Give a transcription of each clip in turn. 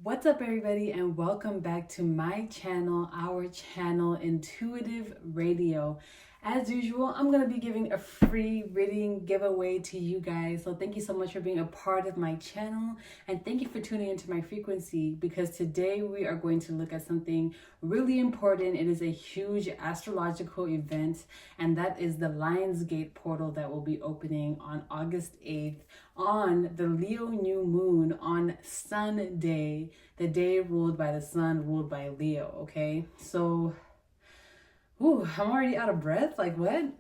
What's up, everybody, and welcome back to my channel, our channel, Intuitive Radio. As usual, I'm going to be giving a free reading giveaway to you guys. So thank you so much for being a part of my channel, and thank you for tuning into my frequency, because today we are going to look at something really important. It is a huge astrological event, and that is the Lionsgate portal that will be opening on August 8th on the Leo new moon on Sunday, the day ruled by the sun, ruled by Leo. Okay, so I'm already out of breath. Like, what?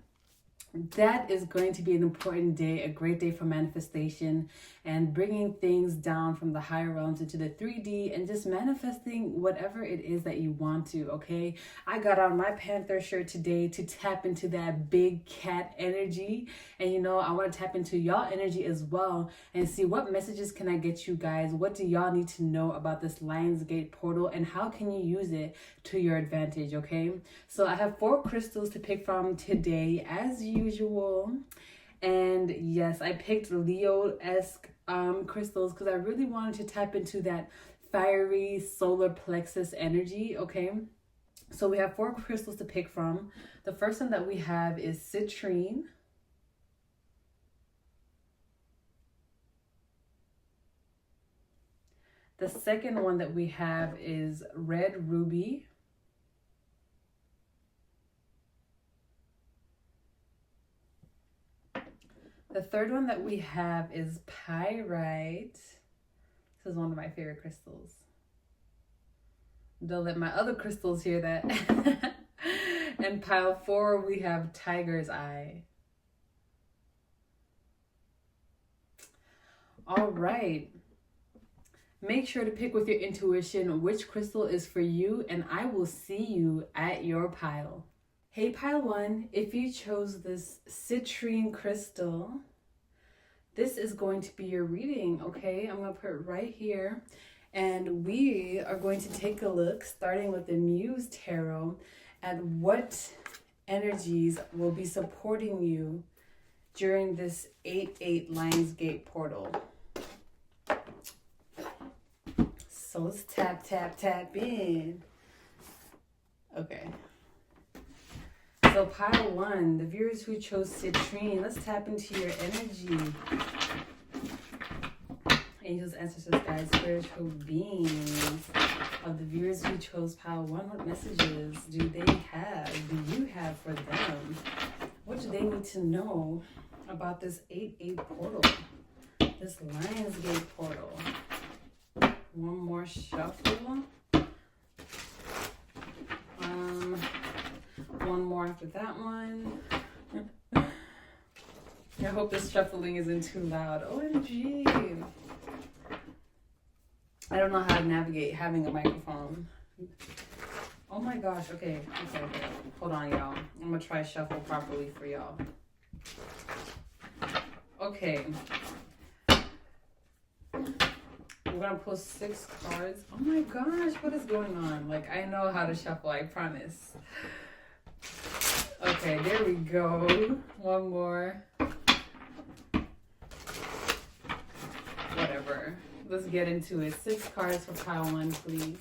That is going to be an important day, a great day for manifestation and bringing things down from the higher realms into the 3D and just manifesting whatever it is that you want to, okay? I got on my Panther shirt today to tap into that big cat energy. And you know, I want to tap into y'all energy as well and see what messages can I get you guys? What do y'all need to know about this Lionsgate portal and how can you use it to your advantage, okay? So I have 4 crystals to pick from today, as usual. And yes, I picked Leo-esque crystals because I really wanted to tap into that fiery solar plexus energy, okay? So we have 4 crystals to pick from. The first one that we have is Citrine. The second one that we have is Red Ruby. The third one that we have is Pyrite. This is one of my favorite crystals. Don't let my other crystals hear that. And pile 4, we have Tiger's Eye. All right. Make sure to pick with your intuition which crystal is for you, and I will see you at your pile. Hey, pile 1, if you chose this citrine crystal, this is going to be your reading, okay? I'm going to put it right here. And we are going to take a look, starting with the Muse Tarot, at what energies will be supporting you during this 8/8 Lionsgate portal. So let's tap in. Okay. So pile 1, the viewers who chose Citrine, let's tap into your energy. Angels, ancestors, guides, spiritual beings of the viewers who chose pile 1, what messages do they have, do you have for them? What do they need to know about this 8/8 portal, this Lionsgate portal? One more shuffle. One more after that one. I hope this shuffling isn't too loud. OMG. I don't know how to navigate having a microphone. Oh my gosh. Okay. Hold on, y'all. I'm going to try shuffle properly for y'all. Okay. We're going to pull 6 cards. Oh my gosh. What is going on? Like, I know how to shuffle. I promise. Okay, there we go. One more. Whatever. Let's get into it. 6 cards for pile 1, please.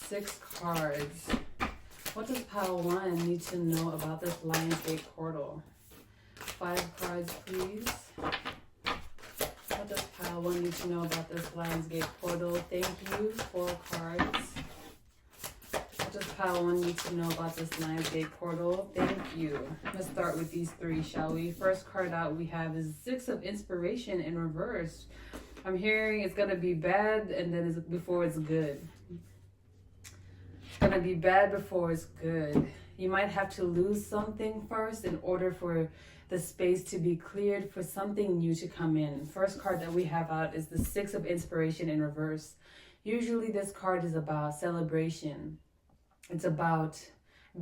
6 cards. What does pile 1 need to know about this Lionsgate portal? 5 cards, please. What does pile 1 need to know about this Lionsgate portal? Thank you. 4 cards. What does pile 1 need to know about this Lionsgate portal? Thank you. Let's start with these 3, shall we? First card out we have is 6 of Inspiration in reverse. I'm hearing it's going to be bad and then it's before it's good. It's going to be bad before it's good. You might have to lose something first in order for the space to be cleared for something new to come in. First card that we have out is the 6 of Inspiration in reverse. Usually this card is about celebration. It's about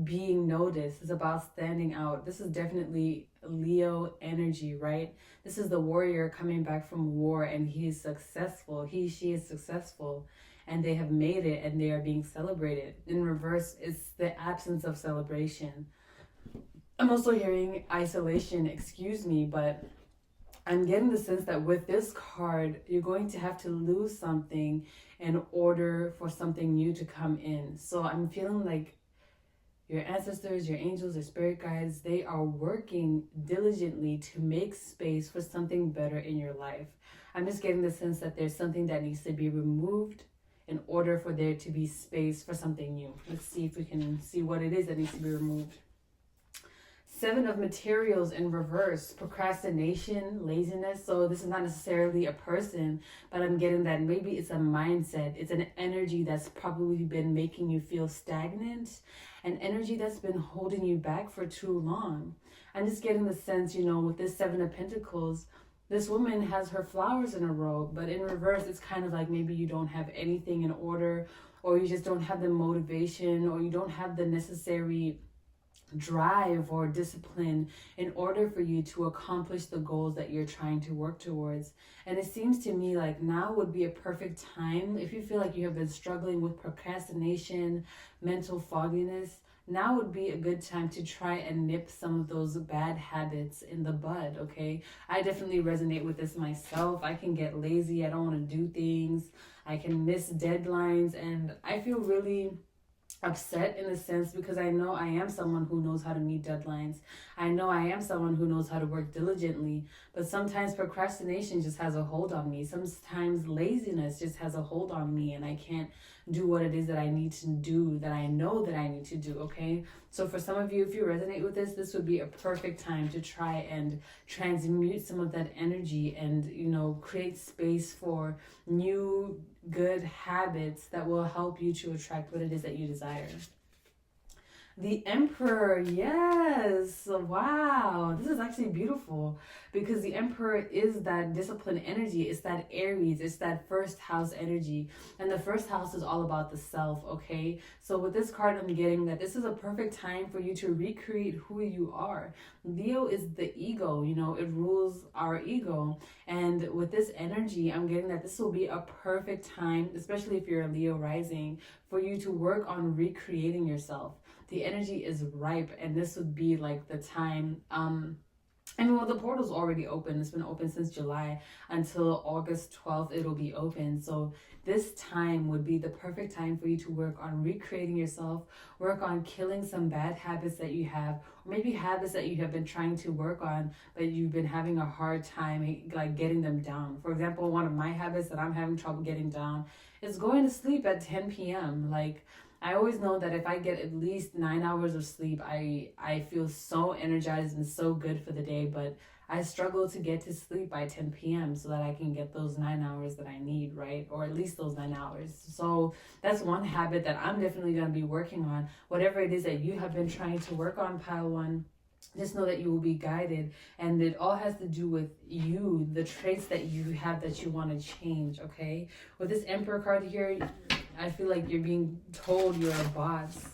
being noticed. It's about standing out. This is definitely Leo energy, right? This is the warrior coming back from war and he is successful. She is successful and they have made it and they are being celebrated. In reverse, it's the absence of celebration. I'm also hearing isolation, excuse me, but I'm getting the sense that with this card, you're going to have to lose something in order for something new to come in. So I'm feeling like your ancestors, your angels, your spirit guides, they are working diligently to make space for something better in your life. I'm just getting the sense that there's something that needs to be removed in order for there to be space for something new. Let's see if we can see what it is that needs to be removed. Seven of Materials in reverse, procrastination, laziness. So this is not necessarily a person, but I'm getting that maybe it's a mindset. It's an energy that's probably been making you feel stagnant, an energy that's been holding you back for too long. I'm just getting the sense, you know, with this Seven of Pentacles, this woman has her flowers in a row, but in reverse, it's kind of like maybe you don't have anything in order, or you just don't have the motivation, or you don't have the necessary drive or discipline in order for you to accomplish the goals that you're trying to work towards. And it seems to me like now would be a perfect time if you feel like you have been struggling with procrastination, mental fogginess. Now would be a good time to try and nip some of those bad habits in the bud, okay? I definitely resonate with this myself. I can get lazy. I don't want to do things. I can miss deadlines. And I feel really upset in a sense because I know I am someone who knows how to meet deadlines. I know I am someone who knows how to work diligently, but sometimes procrastination just has a hold on me. Sometimes laziness just has a hold on me and I can't do what it is that I need to do, that I know that I need to do, okay? So for some of you, if you resonate with this would be a perfect time to try and transmute some of that energy and, you know, create space for new good habits that will help you to attract what it is that you desire. The Emperor, yes, wow, this is actually beautiful because the Emperor is that disciplined energy. It's that Aries, it's that first house energy, and the first house is all about the self, okay? So with this card, I'm getting that this is a perfect time for you to recreate who you are. Leo is the ego, you know, it rules our ego, and with this energy, I'm getting that this will be a perfect time, especially if you're a Leo rising, for you to work on recreating yourself. The energy is ripe, and this would be like the time. Well, the portal's already open. It's been open since July until August 12th. It'll be open. So this time would be the perfect time for you to work on recreating yourself, work on killing some bad habits that you have, or maybe habits that you have been trying to work on, but you've been having a hard time like getting them down. For example, one of my habits that I'm having trouble getting down is going to sleep at 10 p.m. Like, I always know that if I get at least 9 hours of sleep, I feel so energized and so good for the day, but I struggle to get to sleep by 10 p.m. so that I can get those 9 hours that I need, right? Or at least those 9 hours. So that's one habit that I'm definitely going to be working on. Whatever it is that you have been trying to work on, Pile 1, just know that you will be guided, and it all has to do with you, the traits that you have that you want to change, okay? With this Emperor card here, I feel like you're being told you're a boss.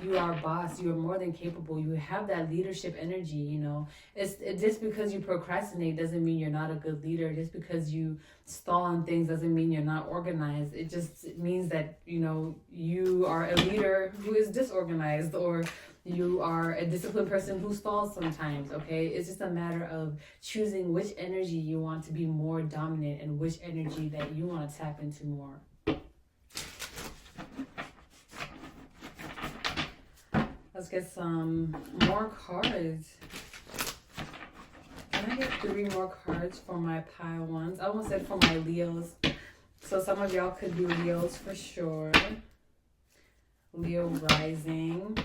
You are a boss. You are more than capable. You have that leadership energy, you know. Just because you procrastinate doesn't mean you're not a good leader. Just because you stall on things doesn't mean you're not organized. It just means that, you know, you are a leader who is disorganized, or you are a disciplined person who stalls sometimes, okay? It's just a matter of choosing which energy you want to be more dominant and which energy that you want to tap into more. Let's get some more cards. Can I get 3 more cards for my Pile 1s? I almost said for my Leos. So some of y'all could be Leos for sure. Leo rising.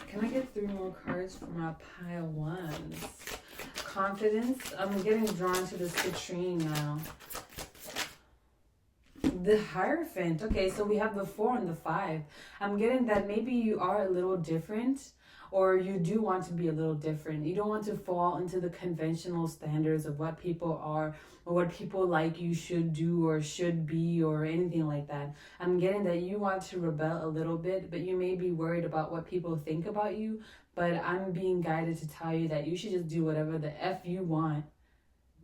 Can I get 3 more cards for my Pile 1s? Confidence. I'm getting drawn to the Citrine now. The Hierophant. Okay, so we have the 4 and the 5. I'm getting that maybe you are a little different, or you do want to be a little different. You don't want to fall into the conventional standards of what people are, or what people like you should do or should be, or anything like that. I'm getting that you want to rebel a little bit, but you may be worried about what people think about you. But I'm being guided to tell you that you should just do whatever the F you want.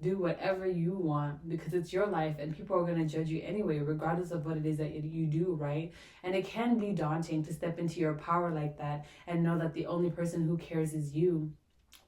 Do whatever you want, because it's your life and people are going to judge you anyway, regardless of what it is that you do, right? And it can be daunting to step into your power like that and know that the only person who cares is you.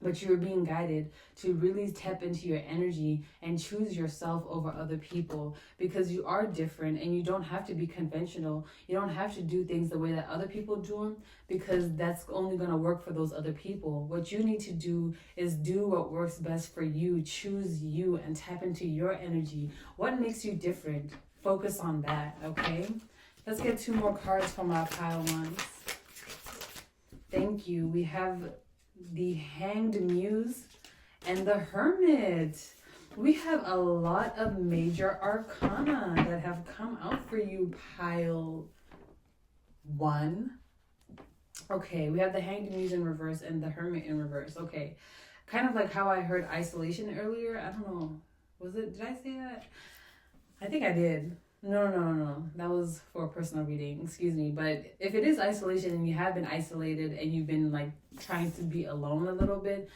but you're being guided to really tap into your energy and choose yourself over other people, because you are different and you don't have to be conventional. You don't have to do things the way that other people do them, because that's only going to work for those other people. What you need to do is do what works best for you. Choose you and tap into your energy. What makes you different? Focus on that, okay? Let's get 2 more cards from our pile ones. Thank you. We have the Hanged Muse and the Hermit. We have a lot of major arcana that have come out for you, pile 1. Okay, we have the Hanged Muse in reverse and the Hermit in reverse. Okay, kind of like how I heard isolation earlier. I don't know. Did I say that? I think I did. No. That was for a personal reading. Excuse me. But if it is isolation and you have been isolated and you've been like trying to be alone a little bit,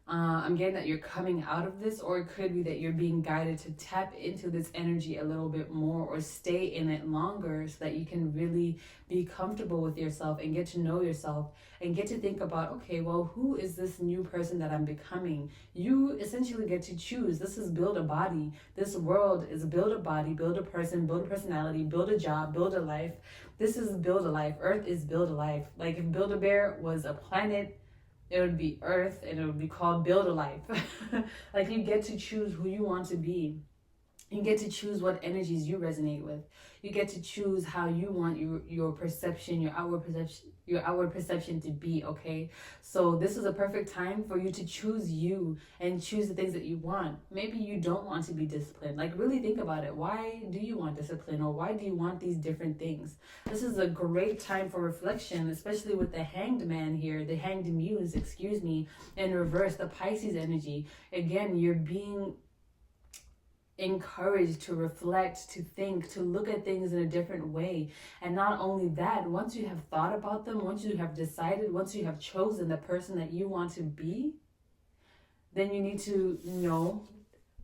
I'm getting that you're coming out of this, or it could be that you're being guided to tap into this energy a little bit more, or stay in it longer, so that you can really be comfortable with yourself and get to know yourself and get to think about, okay, well, who is this new person that I'm becoming? You essentially get to choose. This is build a body. This world is build a body, build a person, build a personality, build a job, build a life. This is build a life. Earth is build a life. Like if Build-A-Bear was a planet, it would be Earth, and it would be called Build a Life. Like you get to choose who you want to be. You get to choose what energies you resonate with. You get to choose how you want your perception, your outward perception to be, okay? So this is a perfect time for you to choose you and choose the things that you want. Maybe you don't want to be disciplined. Like really think about it. Why do you want discipline, or why do you want these different things? This is a great time for reflection, especially with the Hanged Man here, the Hanged Muse, excuse me, in reverse, the Pisces energy. Again, you're being encouraged to reflect, to think, to look at things in a different way. And not only that, once you have thought about them, once you have decided, once you have chosen the person that you want to be, then you need to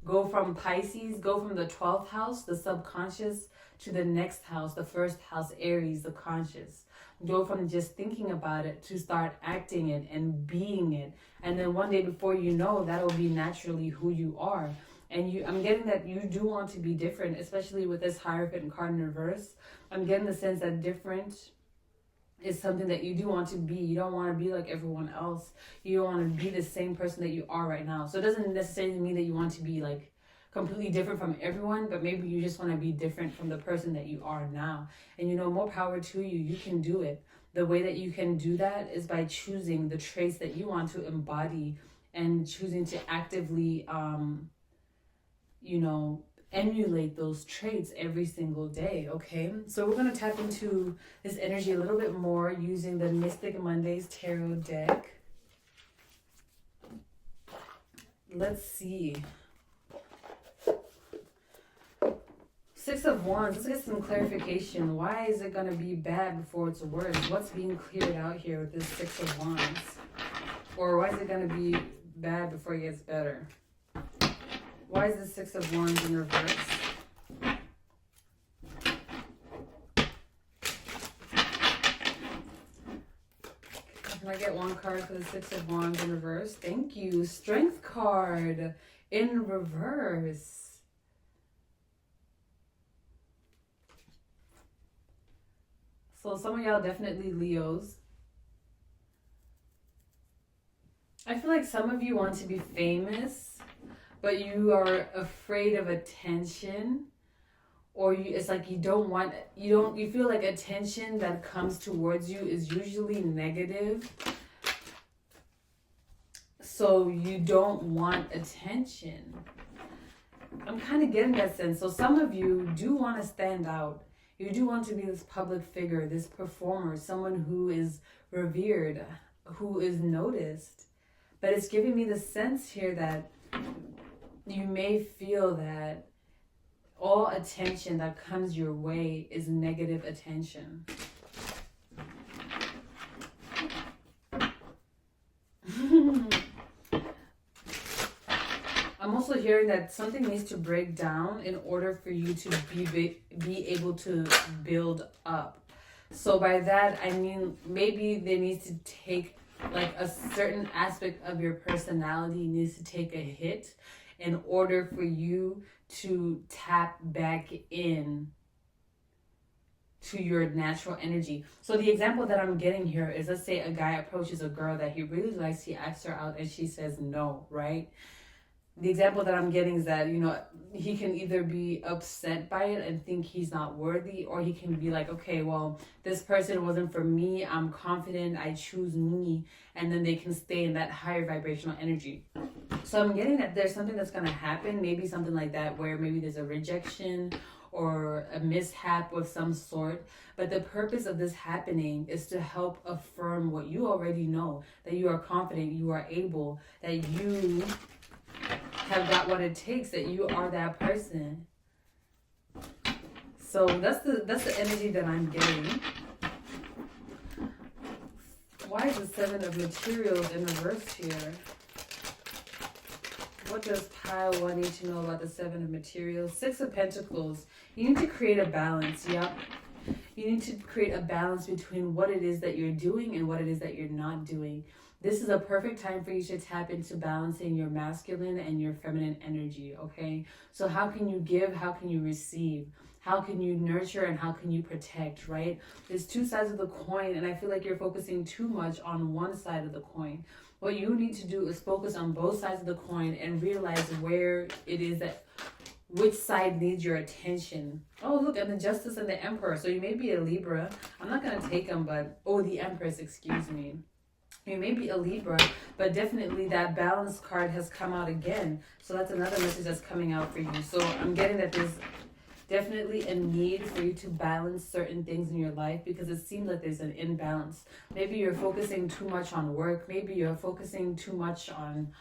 go from Pisces, go from the 12th house, the subconscious, to the next house, the first house, Aries, the conscious. Go from just thinking about it to start acting it and being it. And then one day before you know, that'll be naturally who you are. And I'm getting that you do want to be different, especially with this Hierophant card in reverse. I'm getting the sense that different is something that you do want to be. You don't want to be like everyone else. You don't want to be the same person that you are right now. So it doesn't necessarily mean that you want to be like completely different from everyone, but maybe you just want to be different from the person that you are now. And more power to you. You can do it. The way that you can do that is by choosing the traits that you want to embody and choosing to actively emulate those traits every single day, okay? So we're going to tap into this energy a little bit more using the Mystic Mondays Tarot deck. Let's see. 6 of Wands. Let's get some clarification. Why is it going to be bad before it's worse? What's being cleared out here with this 6 of Wands? Or why is it going to be bad before it gets better? Why is the 6 of Wands in reverse? Can I get one card for the 6 of Wands in reverse? Thank you. Strength card in reverse. So some of y'all definitely Leos. I feel like some of you want to be famous, but you are afraid of attention, or it's like you feel like attention that comes towards you is usually negative. So you don't want attention. I'm kind of getting that sense. So some of you do want to stand out. You do want to be this public figure, this performer, someone who is revered, who is noticed. But it's giving me the sense here that you may feel that all attention that comes your way is negative attention. I'm also hearing that something needs to break down in order for you to be able to build up. So by that, I mean maybe there needs to take like a certain aspect of your personality needs to take a hit in order for you to tap back in to your natural energy. So the example that I'm getting here is, let's say a guy approaches a girl that he really likes, he asks her out and she says no, right? The example that I'm getting is that, you know, he can either be upset by it and think he's not worthy, or he can be like, okay, well, this person wasn't for me, I'm confident, I choose me, and then they can stay in that higher vibrational energy. So I'm getting that there's something that's going to happen, maybe something like that, where maybe there's a rejection or a mishap of some sort. But the purpose of this happening is to help affirm what you already know, that you are confident, you are able, that you have got what it takes, that you are that person. So that's the energy that I'm getting. Why is the Seven of Materials in reverse here? What does pile 1 need to know about the Seven of Materials? Six of Pentacles. You need to create a balance. Yep. You need to create a balance between what it is that you're doing and what it is that you're not doing. This is a perfect time for you to tap into balancing your masculine and your feminine energy, okay? So how can you give? How can you receive? How can you nurture and how can you protect, right? There's two sides of the coin, and I feel like you're focusing too much on one side of the coin. What you need to do is focus on both sides of the coin and realize where it is that, which side needs your attention. Oh, look, and the Justice and the Emperor. So you may be a Libra. I'm not going to take them, but, oh, the Empress, excuse me. You may be a Libra, but definitely that balance card has come out again. So that's another message that's coming out for you. So I'm getting that there's definitely a need for you to balance certain things in your life, because it seems like there's an imbalance. Maybe you're focusing too much on work. Maybe you're focusing too much on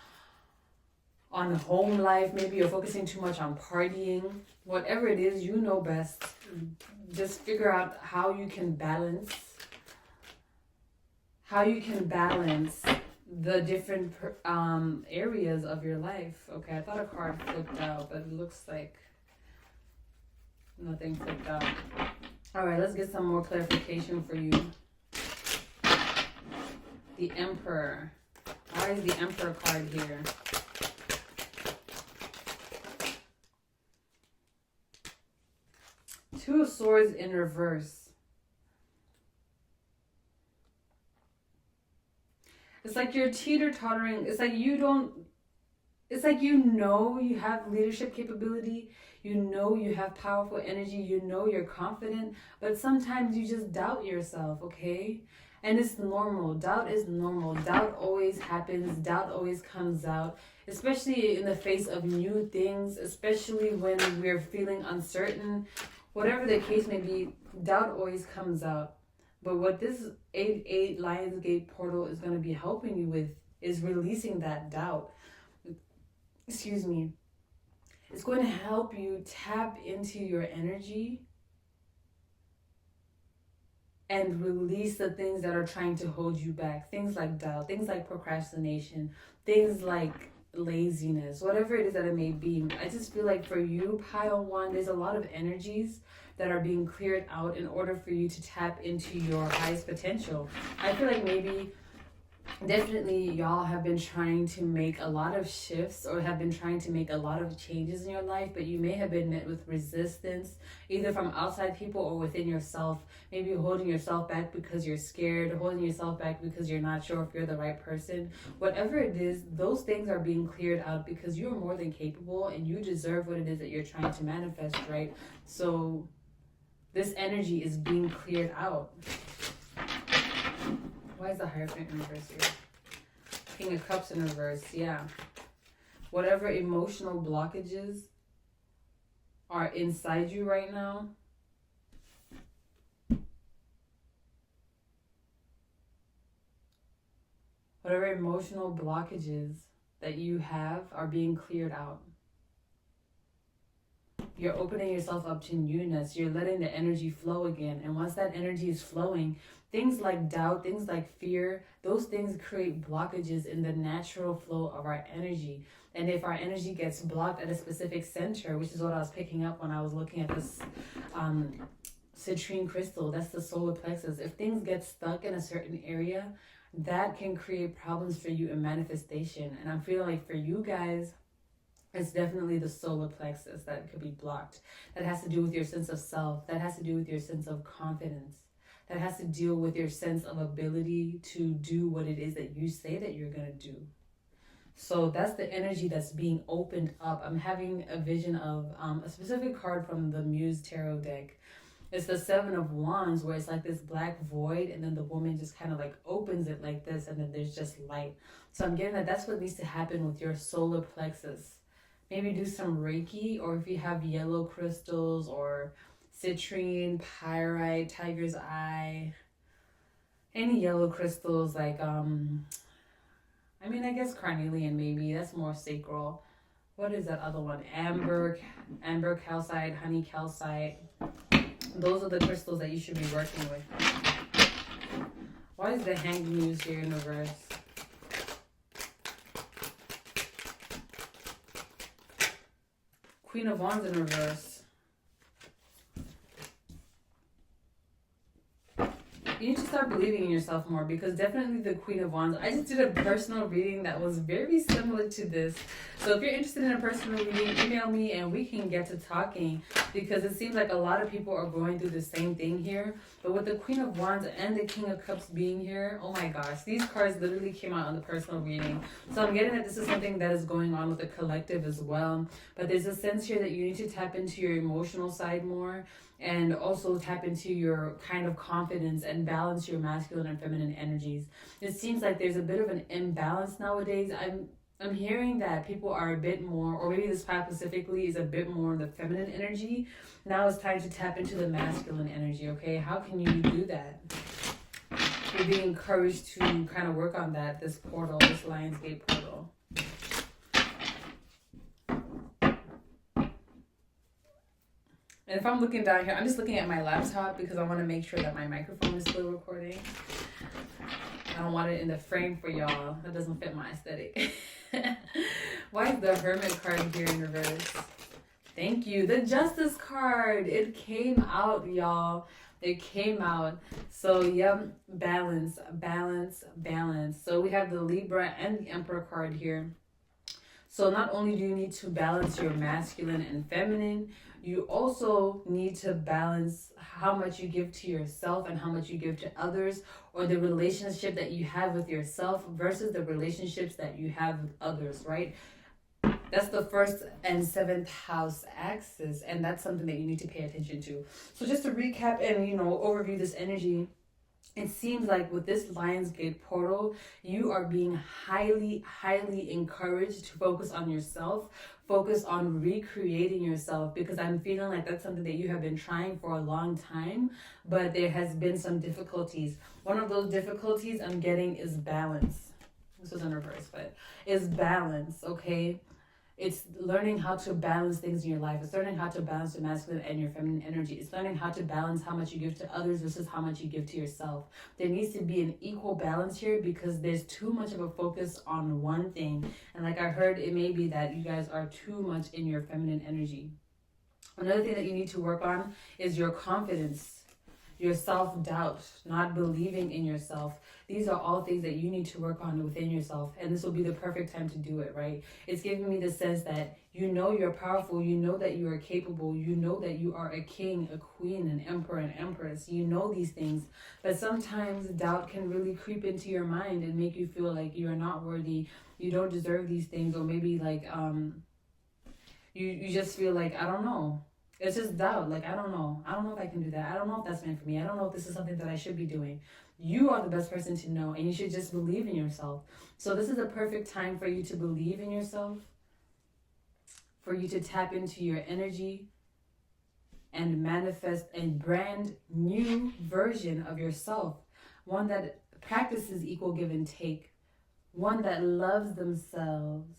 home life. Maybe you're focusing too much on partying. Whatever it is, you know best. Just figure out how you can balance the different areas of your life. Okay, I thought a card flipped out, but it looks like nothing flipped out. All right, let's get some more clarification for you. The Emperor. Why is the Emperor card here? Two of Swords in reverse. It's like you're teeter-tottering. It's like you know you have leadership capability. You know you have powerful energy. You know you're confident. But sometimes you just doubt yourself, okay? And it's normal. Doubt is normal. Doubt always happens. Doubt always comes out. Especially in the face of new things. Especially when we're feeling uncertain. Whatever the case may be, doubt always comes out. But what this 8-8 Lionsgate portal is going to be helping you with is releasing that doubt. Excuse me. It's going to help you tap into your energy and release the things that are trying to hold you back. Things like doubt, things like procrastination, things like laziness, whatever it is that it may be. I just feel like for you, pile 1, there's a lot of energies that are being cleared out in order for you to tap into your highest potential. I feel like maybe definitely y'all have been trying to make a lot of shifts or have been trying to make a lot of changes in your life, but you may have been met with resistance either from outside people or within yourself. Maybe you're holding yourself back because you're scared, holding yourself back because you're not sure if you're the right person. Whatever it is, those things are being cleared out because you're more than capable and you deserve what it is that you're trying to manifest, right? So this energy is being cleared out. Why is the Hierophant in reverse here? King of Cups in reverse, yeah. Whatever emotional blockages are inside you right now, whatever emotional blockages that you have are being cleared out. You're opening yourself up to newness. You're letting the energy flow again. And once that energy is flowing, things like doubt, things like fear, those things create blockages in the natural flow of our energy. And if our energy gets blocked at a specific center, which is what I was picking up when I was looking at this citrine crystal, that's the solar plexus. If things get stuck in a certain area, that can create problems for you in manifestation. And I'm feeling like for you guys, it's definitely the solar plexus that could be blocked. That has to do with your sense of self. That has to do with your sense of confidence. That has to deal with your sense of ability to do what it is that you say that you're going to do. So that's the energy that's being opened up. I'm having a vision of a specific card from the Muse Tarot deck. It's the Seven of Wands, where it's like this black void, and then the woman just kind of like opens it like this, and then there's just light. So I'm getting that that's what needs to happen with your solar plexus. Maybe do some Reiki, or if you have yellow crystals or citrine, pyrite, tiger's eye, any yellow crystals like I guess carnelian, maybe that's more sacral. What is that other one? Amber calcite, honey calcite. Those are the crystals that you should be working with. Why is the Hanged Muse here in reverse? Queen of Wands in reverse. You need to start believing in yourself more, because definitely the Queen of Wands. I just did a personal reading that was very similar to this. So if you're interested in a personal reading, email me and we can get to talking, because it seems like a lot of people are going through the same thing here. But with the Queen of Wands and the King of Cups being here, oh my gosh, these cards literally came out on the personal reading. So I'm getting that this is something that is going on with the collective as well. But there's a sense here that you need to tap into your emotional side more, and also tap into your kind of confidence and balance your masculine and feminine energies. It seems like there's a bit of an imbalance nowadays. I'm hearing that people are a bit more, or maybe this path specifically is a bit more in the feminine energy. Now it's time to tap into the masculine energy, okay? How can you do that? You're being encouraged to kind of work on that, this portal, this Lionsgate portal. And if I'm looking down here, I'm just looking at my laptop because I want to make sure that my microphone is still recording. I don't want it in the frame for y'all. That doesn't fit my aesthetic. Why is the Hermit card here in reverse? Thank you. The Justice card. It came out, y'all. It came out. So, yep, balance, balance, balance. So we have the Libra and the Emperor card here. So not only do you need to balance your masculine and feminine, you also need to balance how much you give to yourself and how much you give to others, or the relationship that you have with yourself versus the relationships that you have with others, right? That's the 1st and 7th house axis, and that's something that you need to pay attention to. So just to recap and, overview this energy, it seems like with this Lionsgate portal, you are being highly, highly encouraged to focus on yourself, focus on recreating yourself, because I'm feeling like that's something that you have been trying for a long time, but there has been some difficulties. One of those difficulties I'm getting is balance. This was in reverse, but is balance, okay? It's learning how to balance things in your life. It's learning how to balance your masculine and your feminine energy. It's learning how to balance how much you give to others versus how much you give to yourself. There needs to be an equal balance here, because there's too much of a focus on one thing. And like I heard, it may be that you guys are too much in your feminine energy. Another thing that you need to work on is your confidence, your self-doubt, not believing in yourself. These are all things that you need to work on within yourself. And this will be the perfect time to do it, right? It's giving me the sense that you know you're powerful. You know that you are capable. You know that you are a king, a queen, an emperor, an empress. You know these things. But sometimes doubt can really creep into your mind and make you feel like you are not worthy. You don't deserve these things. Or maybe like you just feel like, I don't know. It's just doubt. Like, I don't know. I don't know if I can do that. I don't know if that's meant for me. I don't know if this is something that I should be doing. You are the best person to know, and you should just believe in yourself. So this is a perfect time for you to believe in yourself, for you to tap into your energy and manifest a brand new version of yourself. One that practices equal give and take. One that loves themselves.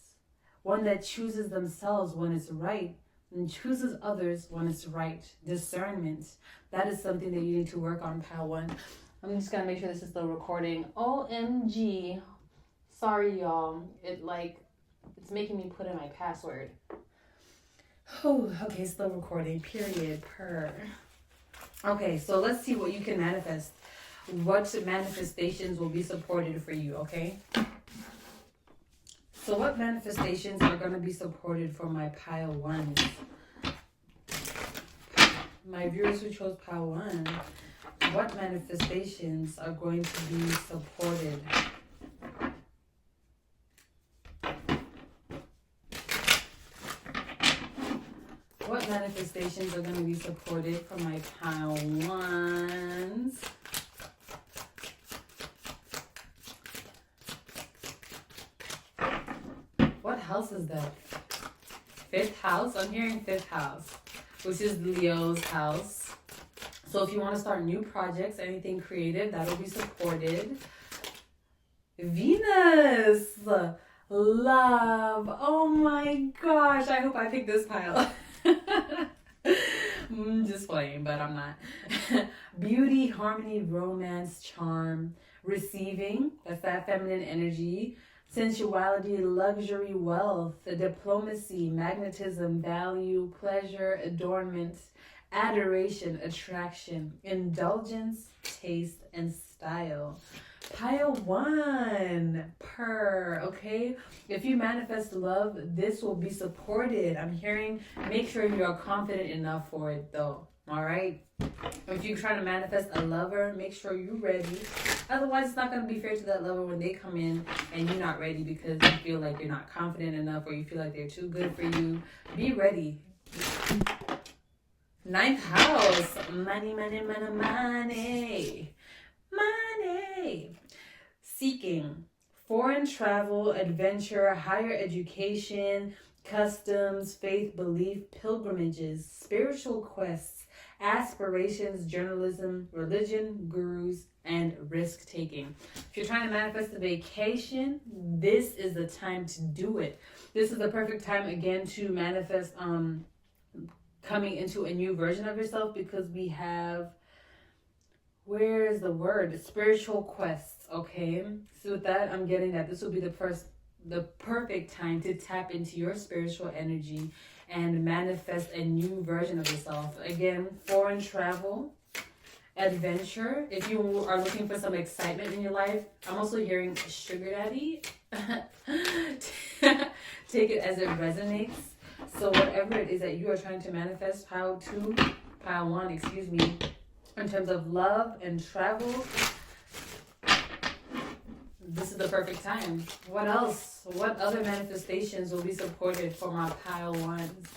One that chooses themselves when it's right and chooses others when it's right. Discernment. That is something that you need to work on, pal one. I'm just gonna make sure this is still recording. OMG. Sorry, y'all. It's making me put in my password. Oh, okay, still recording. Period. Per. Okay, so let's see what you can manifest. what manifestations will be supported for you, okay? So what manifestations are going to be supported for my pile ones? My viewers who chose pile one, what manifestations are going to be supported? What manifestations are going to be supported for my pile ones? What house is that? Fifth house? I'm hearing fifth house, which is Leo's house. So if you want to start new projects, anything creative, that'll be supported. Venus! Love! Oh my gosh, I hope I picked this pile. Just playing, but I'm not. Beauty, harmony, romance, charm, receiving, that's that feminine energy. Sensuality, luxury, wealth, diplomacy, magnetism, value, pleasure, adornment, adoration, attraction, indulgence, taste, and style. Pile one, okay? If you manifest love, this will be supported. I'm hearing, make sure you're confident enough for it though, all right? If you're trying to manifest a lover, make sure you're ready. Otherwise, it's not going to be fair to that lover when they come in and you're not ready because you feel like you're not confident enough or you feel like they're too good for you. Be ready. Ninth house. Money, money, money, money. Money. Seeking. Foreign travel, adventure, higher education, customs, faith, belief, pilgrimages, spiritual quests, aspirations, journalism, religion, gurus, and risk-taking. If you're trying to manifest a vacation, this is the time to do it. This is the perfect time, again, to manifest coming into a new version of yourself because we have, where is the word? Spiritual quests, okay? So with that, I'm getting that this will be the perfect time to tap into your spiritual energy and manifest a new version of yourself. Again, foreign travel, adventure. If you are looking for some excitement in your life, I'm also hearing sugar daddy. Take it as it resonates. So whatever it is that you are trying to manifest, pile one, in terms of love and travel, this is the perfect time. What else? What other manifestations will be supported for my pile ones?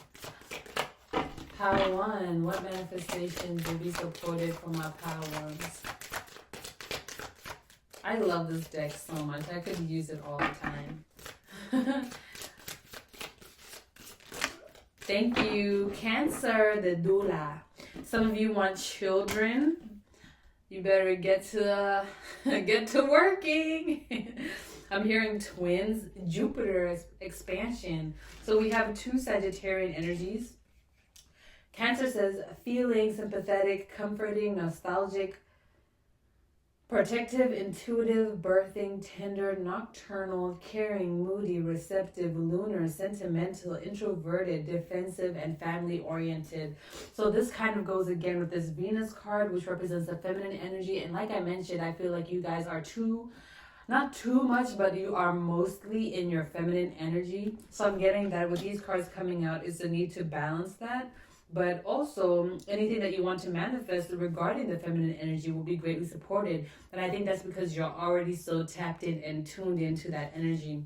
Pile one, what manifestations will be supported for my pile ones? I love this deck so much. I could use it all the time. Thank you. Cancer, the doula. Some of you want children. You better get to working. I'm hearing twins, Jupiter expansion. So we have two Sagittarian energies. Cancer says feeling, sympathetic, comforting, nostalgic, protective, intuitive, birthing, tender, nocturnal, caring, moody, receptive, lunar, sentimental, introverted, defensive, and family-oriented. So this kind of goes again with this Venus card, which represents the feminine energy. And like I mentioned, I feel like you guys are not too much, but you are mostly in your feminine energy. So I'm getting that with these cards coming out is the need to balance that. But also, anything that you want to manifest regarding the feminine energy will be greatly supported. And I think that's because you're already so tapped in and tuned into that energy.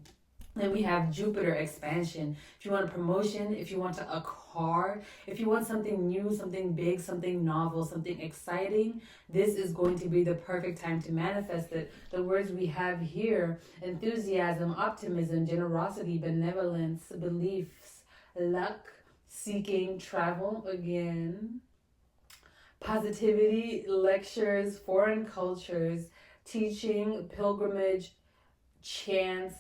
Then we have Jupiter expansion. If you want a promotion, if you want a car, if you want something new, something big, something novel, something exciting, this is going to be the perfect time to manifest it. The words we have here: enthusiasm, optimism, generosity, benevolence, beliefs, luck, seeking, travel, again, positivity, lectures, foreign cultures, teaching, pilgrimage, chance,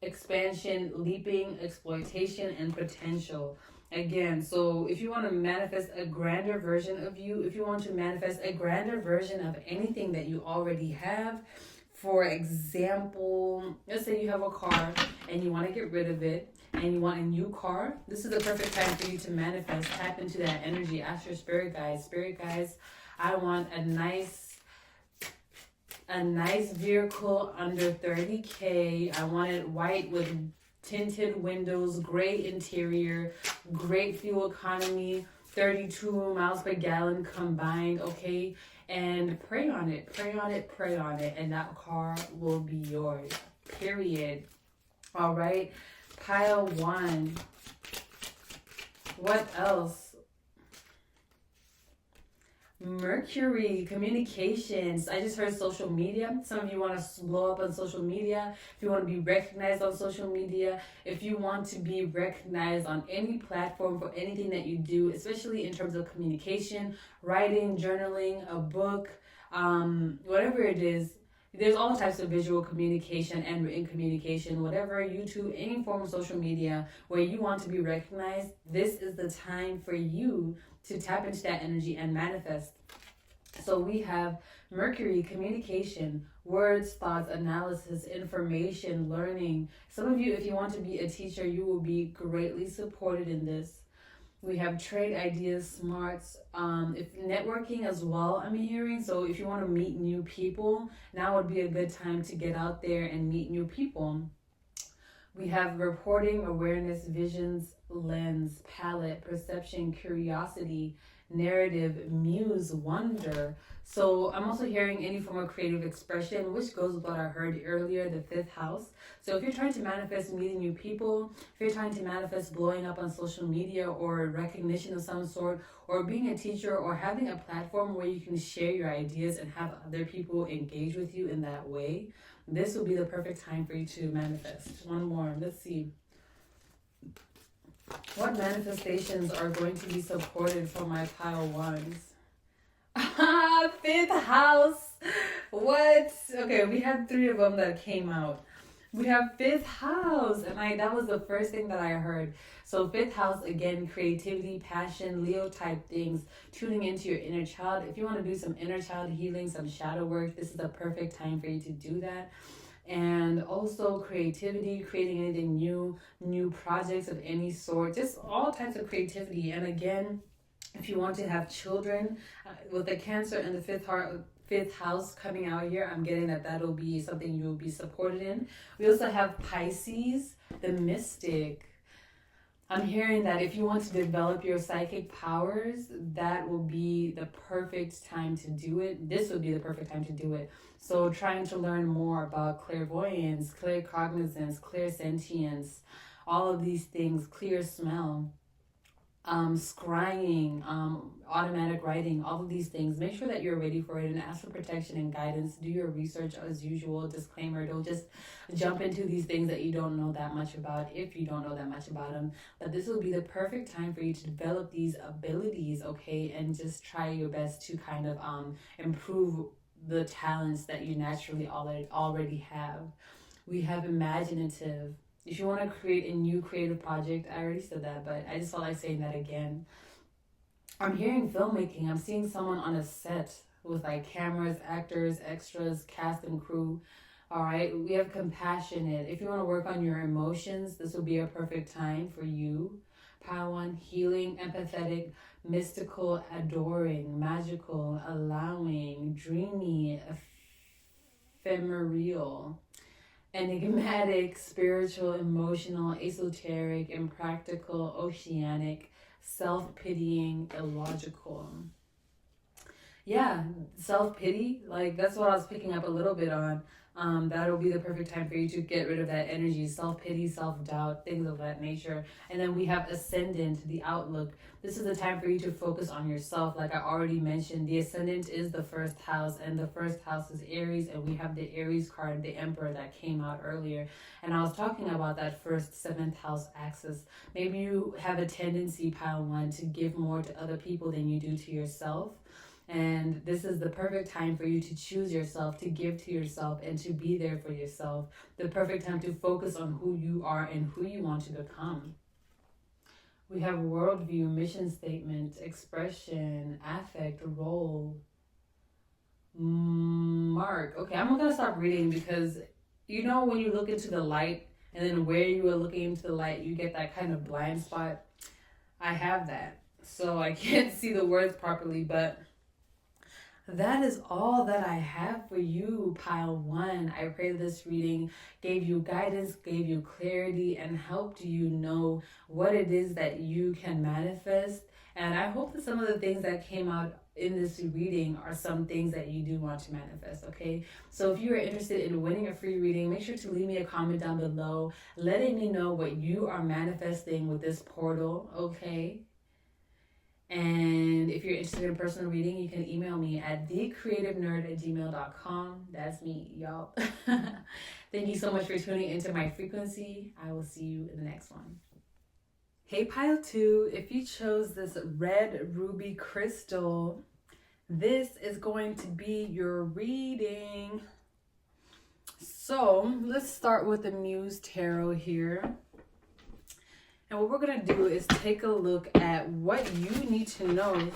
expansion, leaping, exploitation, and potential. Again, so if you want to manifest a grander version of you, if you want to manifest a grander version of anything that you already have, for example, let's say you have a car and you want to get rid of it, and you want a new car, this is the perfect time for you to manifest. Tap into that energy. Ask your spirit guides, I want a nice a nice vehicle under 30K. I wanted white with tinted windows, great interior, great fuel economy, 32 miles per gallon combined, okay? And pray on it, pray on it, pray on it, and that car will be yours, period. All right, pile 1. What else? Mercury, communications. I just heard social media. Some of you want to blow up on social media. If you want to be recognized on social media, if you want to be recognized on any platform for anything that you do, especially in terms of communication, writing, journaling, a book, whatever it is. There's all types of visual communication and written communication, whatever, YouTube, any form of social media where you want to be recognized. This is the time for you to tap into that energy and manifest. So we have Mercury, communication, words, thoughts, analysis, information, learning. Some of you, if you want to be a teacher, you will be greatly supported in this. We have trade ideas, smarts, if networking as well, I'm hearing. So if you want to meet new people, now would be a good time to get out there and meet new people. We have reporting, awareness, visions, lens, palette, perception, curiosity, narrative, muse, wonder. So I'm also hearing any form of creative expression, which goes with what I heard earlier, the 5th house. So if you're trying to manifest meeting new people, if you're trying to manifest blowing up on social media or recognition of some sort, or being a teacher or having a platform where you can share your ideas and have other people engage with you in that way, this will be the perfect time for you to manifest. One more. Let's see. What manifestations are going to be supported for my pile 1s? 5th house. What? Okay, we had 3 of them that came out. We have 5th house, and that was the first thing that I heard. So 5th house, again, creativity, passion, Leo type things, tuning into your inner child. If you want to do some inner child healing, some shadow work, this is the perfect time for you to do that. And also creativity, creating anything new projects of any sort, just all types of creativity. And again, if you want to have children, with the Cancer and the 5th house coming out here, I'm getting that'll be something you'll be supported in. We also have Pisces, the mystic. I'm hearing that if you want to develop your psychic powers, that will be the perfect time to do it. This would be the perfect time to do it. So trying to learn more about clairvoyance, claircognizance, clairsentience, all of these things, clear smell, scrying, automatic writing, all of these things. Make sure that you're ready for it and ask for protection and guidance. Do your research as usual. Disclaimer, don't just jump into these things that you don't know that much about, if you don't know that much about them. But this will be the perfect time for you to develop these abilities, okay? And just try your best to kind of improve the talents that you naturally already have. We have imaginative. If you want to create a new creative project, I already said that, but I just felt like saying that again. I'm hearing filmmaking. I'm seeing someone on a set with like cameras, actors, extras, cast and crew. All right. We have compassionate. If you want to work on your emotions, this will be a perfect time for you. Pile 1, healing, empathetic, mystical, adoring, magical, allowing, dreamy, ephemeral, enigmatic, spiritual, emotional, esoteric, impractical, oceanic, self-pitying, illogical. Yeah, self-pity, like that's what I was picking up a little bit on. That'll be the perfect time for you to get rid of that energy, self-pity, self-doubt, things of that nature. And then we have ascendant, the outlook. This is the time for you to focus on yourself. Like I already mentioned, the ascendant is the 1st house, and the 1st house is Aries, and we have the Aries card, the Emperor, that came out earlier. And I was talking about that 1st, 7th house axis. Maybe you have a tendency, pile 1, to give more to other people than you do to yourself. And this is the perfect time for you to choose yourself, to give to yourself, and to be there for yourself. The perfect time to focus on who you are and who you want to become. We have worldview, mission statement, expression, affect, role, mark. Okay, I'm going to stop reading because, you know, when you look into the light and then where you are looking into the light, you get that kind of blind spot. I have that. So I can't see the words properly, but that is all that I have for you, pile one. I pray this reading gave you guidance, gave you clarity, and helped you know what it is that you can manifest. And I hope that some of the things that came out in this reading are some things that you do want to manifest, okay? So if you are interested in winning a free reading, make sure to leave me a comment down below letting me know what you are manifesting with this portal, okay? And if you're interested in a personal reading, you can email me at thecreativenerd@gmail.com. That's me, y'all. Thank you so much for tuning into my frequency. I will see you in the next one. Hey, pile two, if you chose this red ruby crystal, this is going to be your reading. So let's start with the Muse Tarot here. And what we're going to do is take a look at what you need to know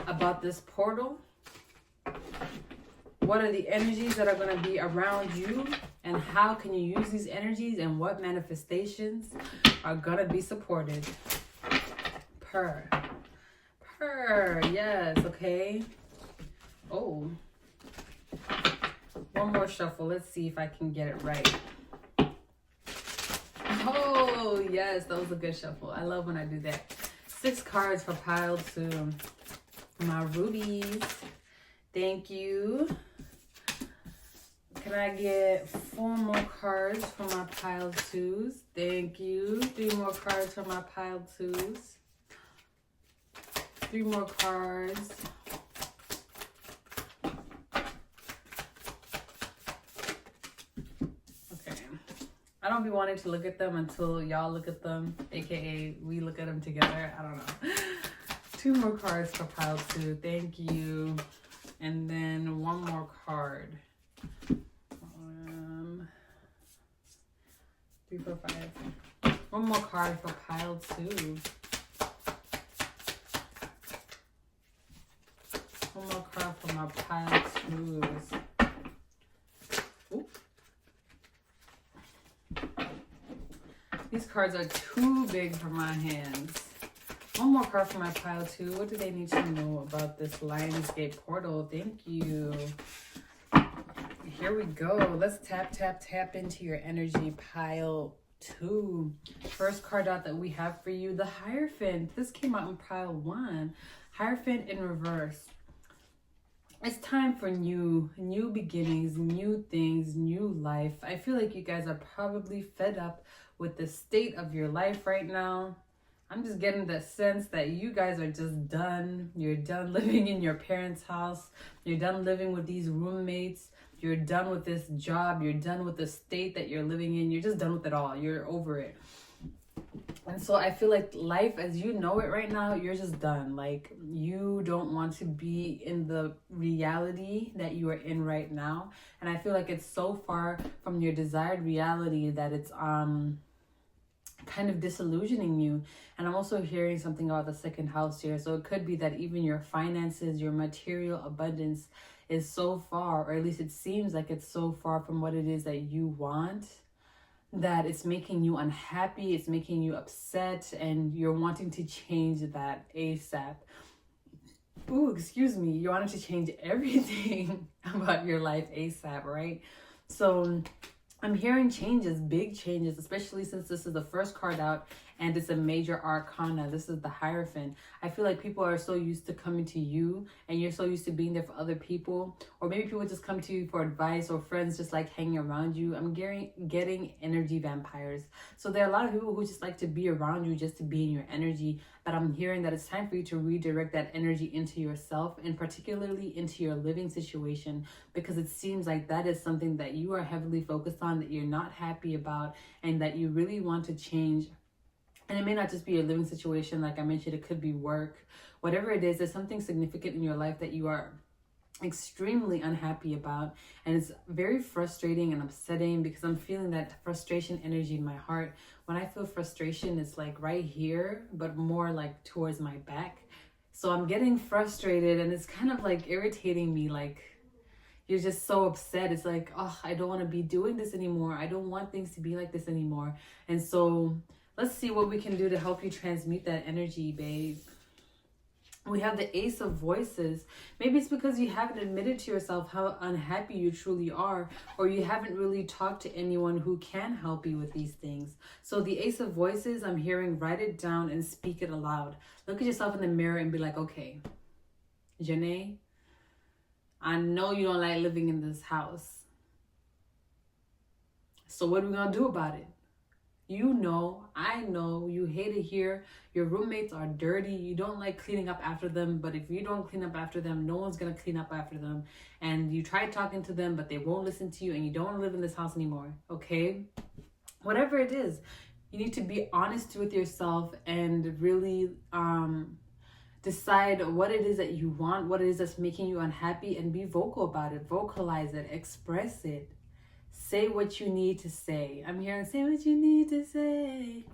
about this portal. What are the energies that are going to be around you? And how can you use these energies? And what manifestations are going to be supported? Yes, okay. Oh. One more shuffle. Let's see if I can get it right. Oh, yes, that was a good shuffle. I love when I do that. 6 cards for pile 2. My rubies. Thank you. Can I get 4 more cards for my pile 2s? Thank you. 3 more cards for my pile 2s. 3 more cards. I don't be wanting to look at them until y'all look at them, aka we look at them together. I don't know. 2 more cards for pile 2. Thank you. And then 1 more card. 3, 4, 5. 1 more card for pile 2. 1 more card for my pile 2s. These cards are too big for my hands. 1 more card for my pile 2. What do they need to know about this Lionsgate portal? Thank you. Here we go. Let's tap into your energy, pile 2. First card out that we have for you, the Hierophant. This came out in pile 1. Hierophant in reverse. It's time for new beginnings, new things, new life. I feel like you guys are probably fed up with the state of your life right now. I'm just getting the sense that you guys are just done. You're done living in your parents' house. You're done living with these roommates. You're done with this job. You're done with the state that you're living in. You're just done with it all. You're over it. And so I feel like life as you know it right now, you're just done. Like, you don't want to be in the reality that you are in right now. And I feel like it's so far from your desired reality that it's kind of disillusioning you. And I'm also hearing something about the 2nd house here. So it could be that even your finances, your material abundance is so far, or at least it seems like it's so far from what it is that you want, that it's making you unhappy, it's making you upset, and you're wanting to change that ASAP. Ooh, excuse me. You're wanting to change everything about your life ASAP, right? So I'm hearing changes, big changes, especially since this is the first card out and it's a major arcana. This is the Hierophant. I feel like people are so used to coming to you and you're so used to being there for other people. Or maybe people just come to you for advice, or friends just like hanging around you. I'm getting energy vampires. So there are a lot of people who just like to be around you just to be in your energy. But I'm hearing that it's time for you to redirect that energy into yourself, and particularly into your living situation, because it seems like that is something that you are heavily focused on, that you're not happy about, and that you really want to change. And it may not just be a living situation. Like I mentioned, it could be work. Whatever it is, there's something significant in your life that you are extremely unhappy about. And it's very frustrating and upsetting, because I'm feeling that frustration energy in my heart. When I feel frustration, it's like right here, but more like towards my back. So I'm getting frustrated, and it's kind of like irritating me. Like, you're just so upset. It's like, oh, I don't want to be doing this anymore. I don't want things to be like this anymore. And so let's see what we can do to help you transmute that energy, babe. We have the Ace of Voices. Maybe it's because you haven't admitted to yourself how unhappy you truly are, or you haven't really talked to anyone who can help you with these things. So the Ace of Voices, I'm hearing, write it down and speak it aloud. Look at yourself in the mirror and be like, okay, Janae, I know you don't like living in this house. So what are we going to do about it? You know, I know, you hate it here. Your roommates are dirty. You don't like cleaning up after them. But if you don't clean up after them, no one's going to clean up after them. And you try talking to them, but they won't listen to you. And you don't want to live in this house anymore. Okay? Whatever it is, you need to be honest with yourself and really decide what it is that you want, what it is that's making you unhappy, and be vocal about it. Vocalize it. Express it. Say what you need to say. I'm hearing say what you need to say.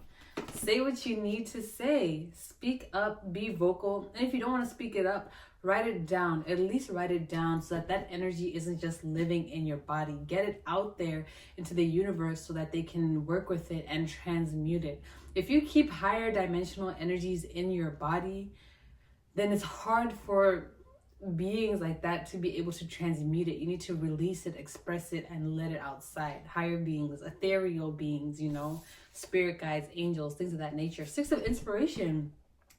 Say what you need to say. Speak up, be vocal. And if you don't want to speak it up, write it down. At least write it down so that that energy isn't just living in your body. Get it out there into the universe so that they can work with it and transmute it. If you keep higher dimensional energies in your body, then it's hard for beings like that to be able to transmute it. You need to release it, express it, and let it outside. Higher beings, ethereal beings, you know, spirit guides, angels, things of that nature. Six of Inspiration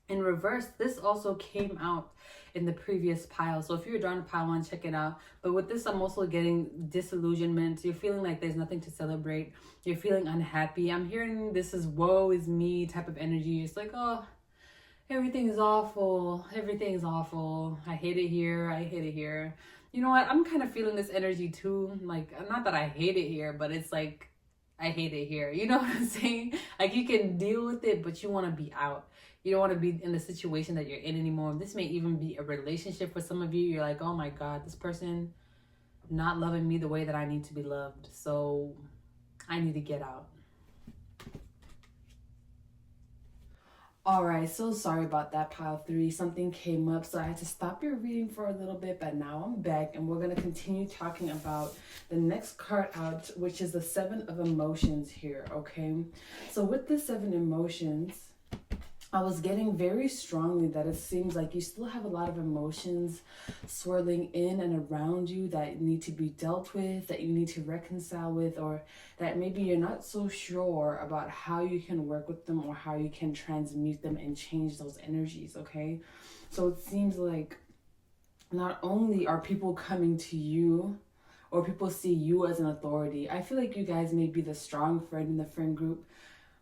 in reverse. This also came out in the previous pile. So if you're drawn to pile 1, check it out. But with this, I'm also getting disillusionment. You're feeling like there's nothing to celebrate. You're feeling unhappy. I'm hearing this is woe is me type of energy. It's like, oh, everything's awful. Everything's awful. I hate it here. I hate it here. You know what? I'm kind of feeling this energy too. Like, not that I hate it here, but it's like, I hate it here. You know what I'm saying? Like, you can deal with it, but you want to be out. You don't want to be in the situation that you're in anymore. This may even be a relationship for some of you. You're like, oh my God, this person not loving me the way that I need to be loved. So I need to get out. All right, so sorry about that, pile 3. Something came up, so I had to stop your reading for a little bit, but now I'm back, and we're going to continue talking about the next card out, which is the 7 of Emotions here, okay? So with the 7 emotions, I was getting very strongly that it seems like you still have a lot of emotions swirling in and around you that need to be dealt with, that you need to reconcile with, or that maybe you're not so sure about how you can work with them or how you can transmute them and change those energies, okay? So it seems like not only are people coming to you or people see you as an authority, I feel like you guys may be the strong friend in the friend group.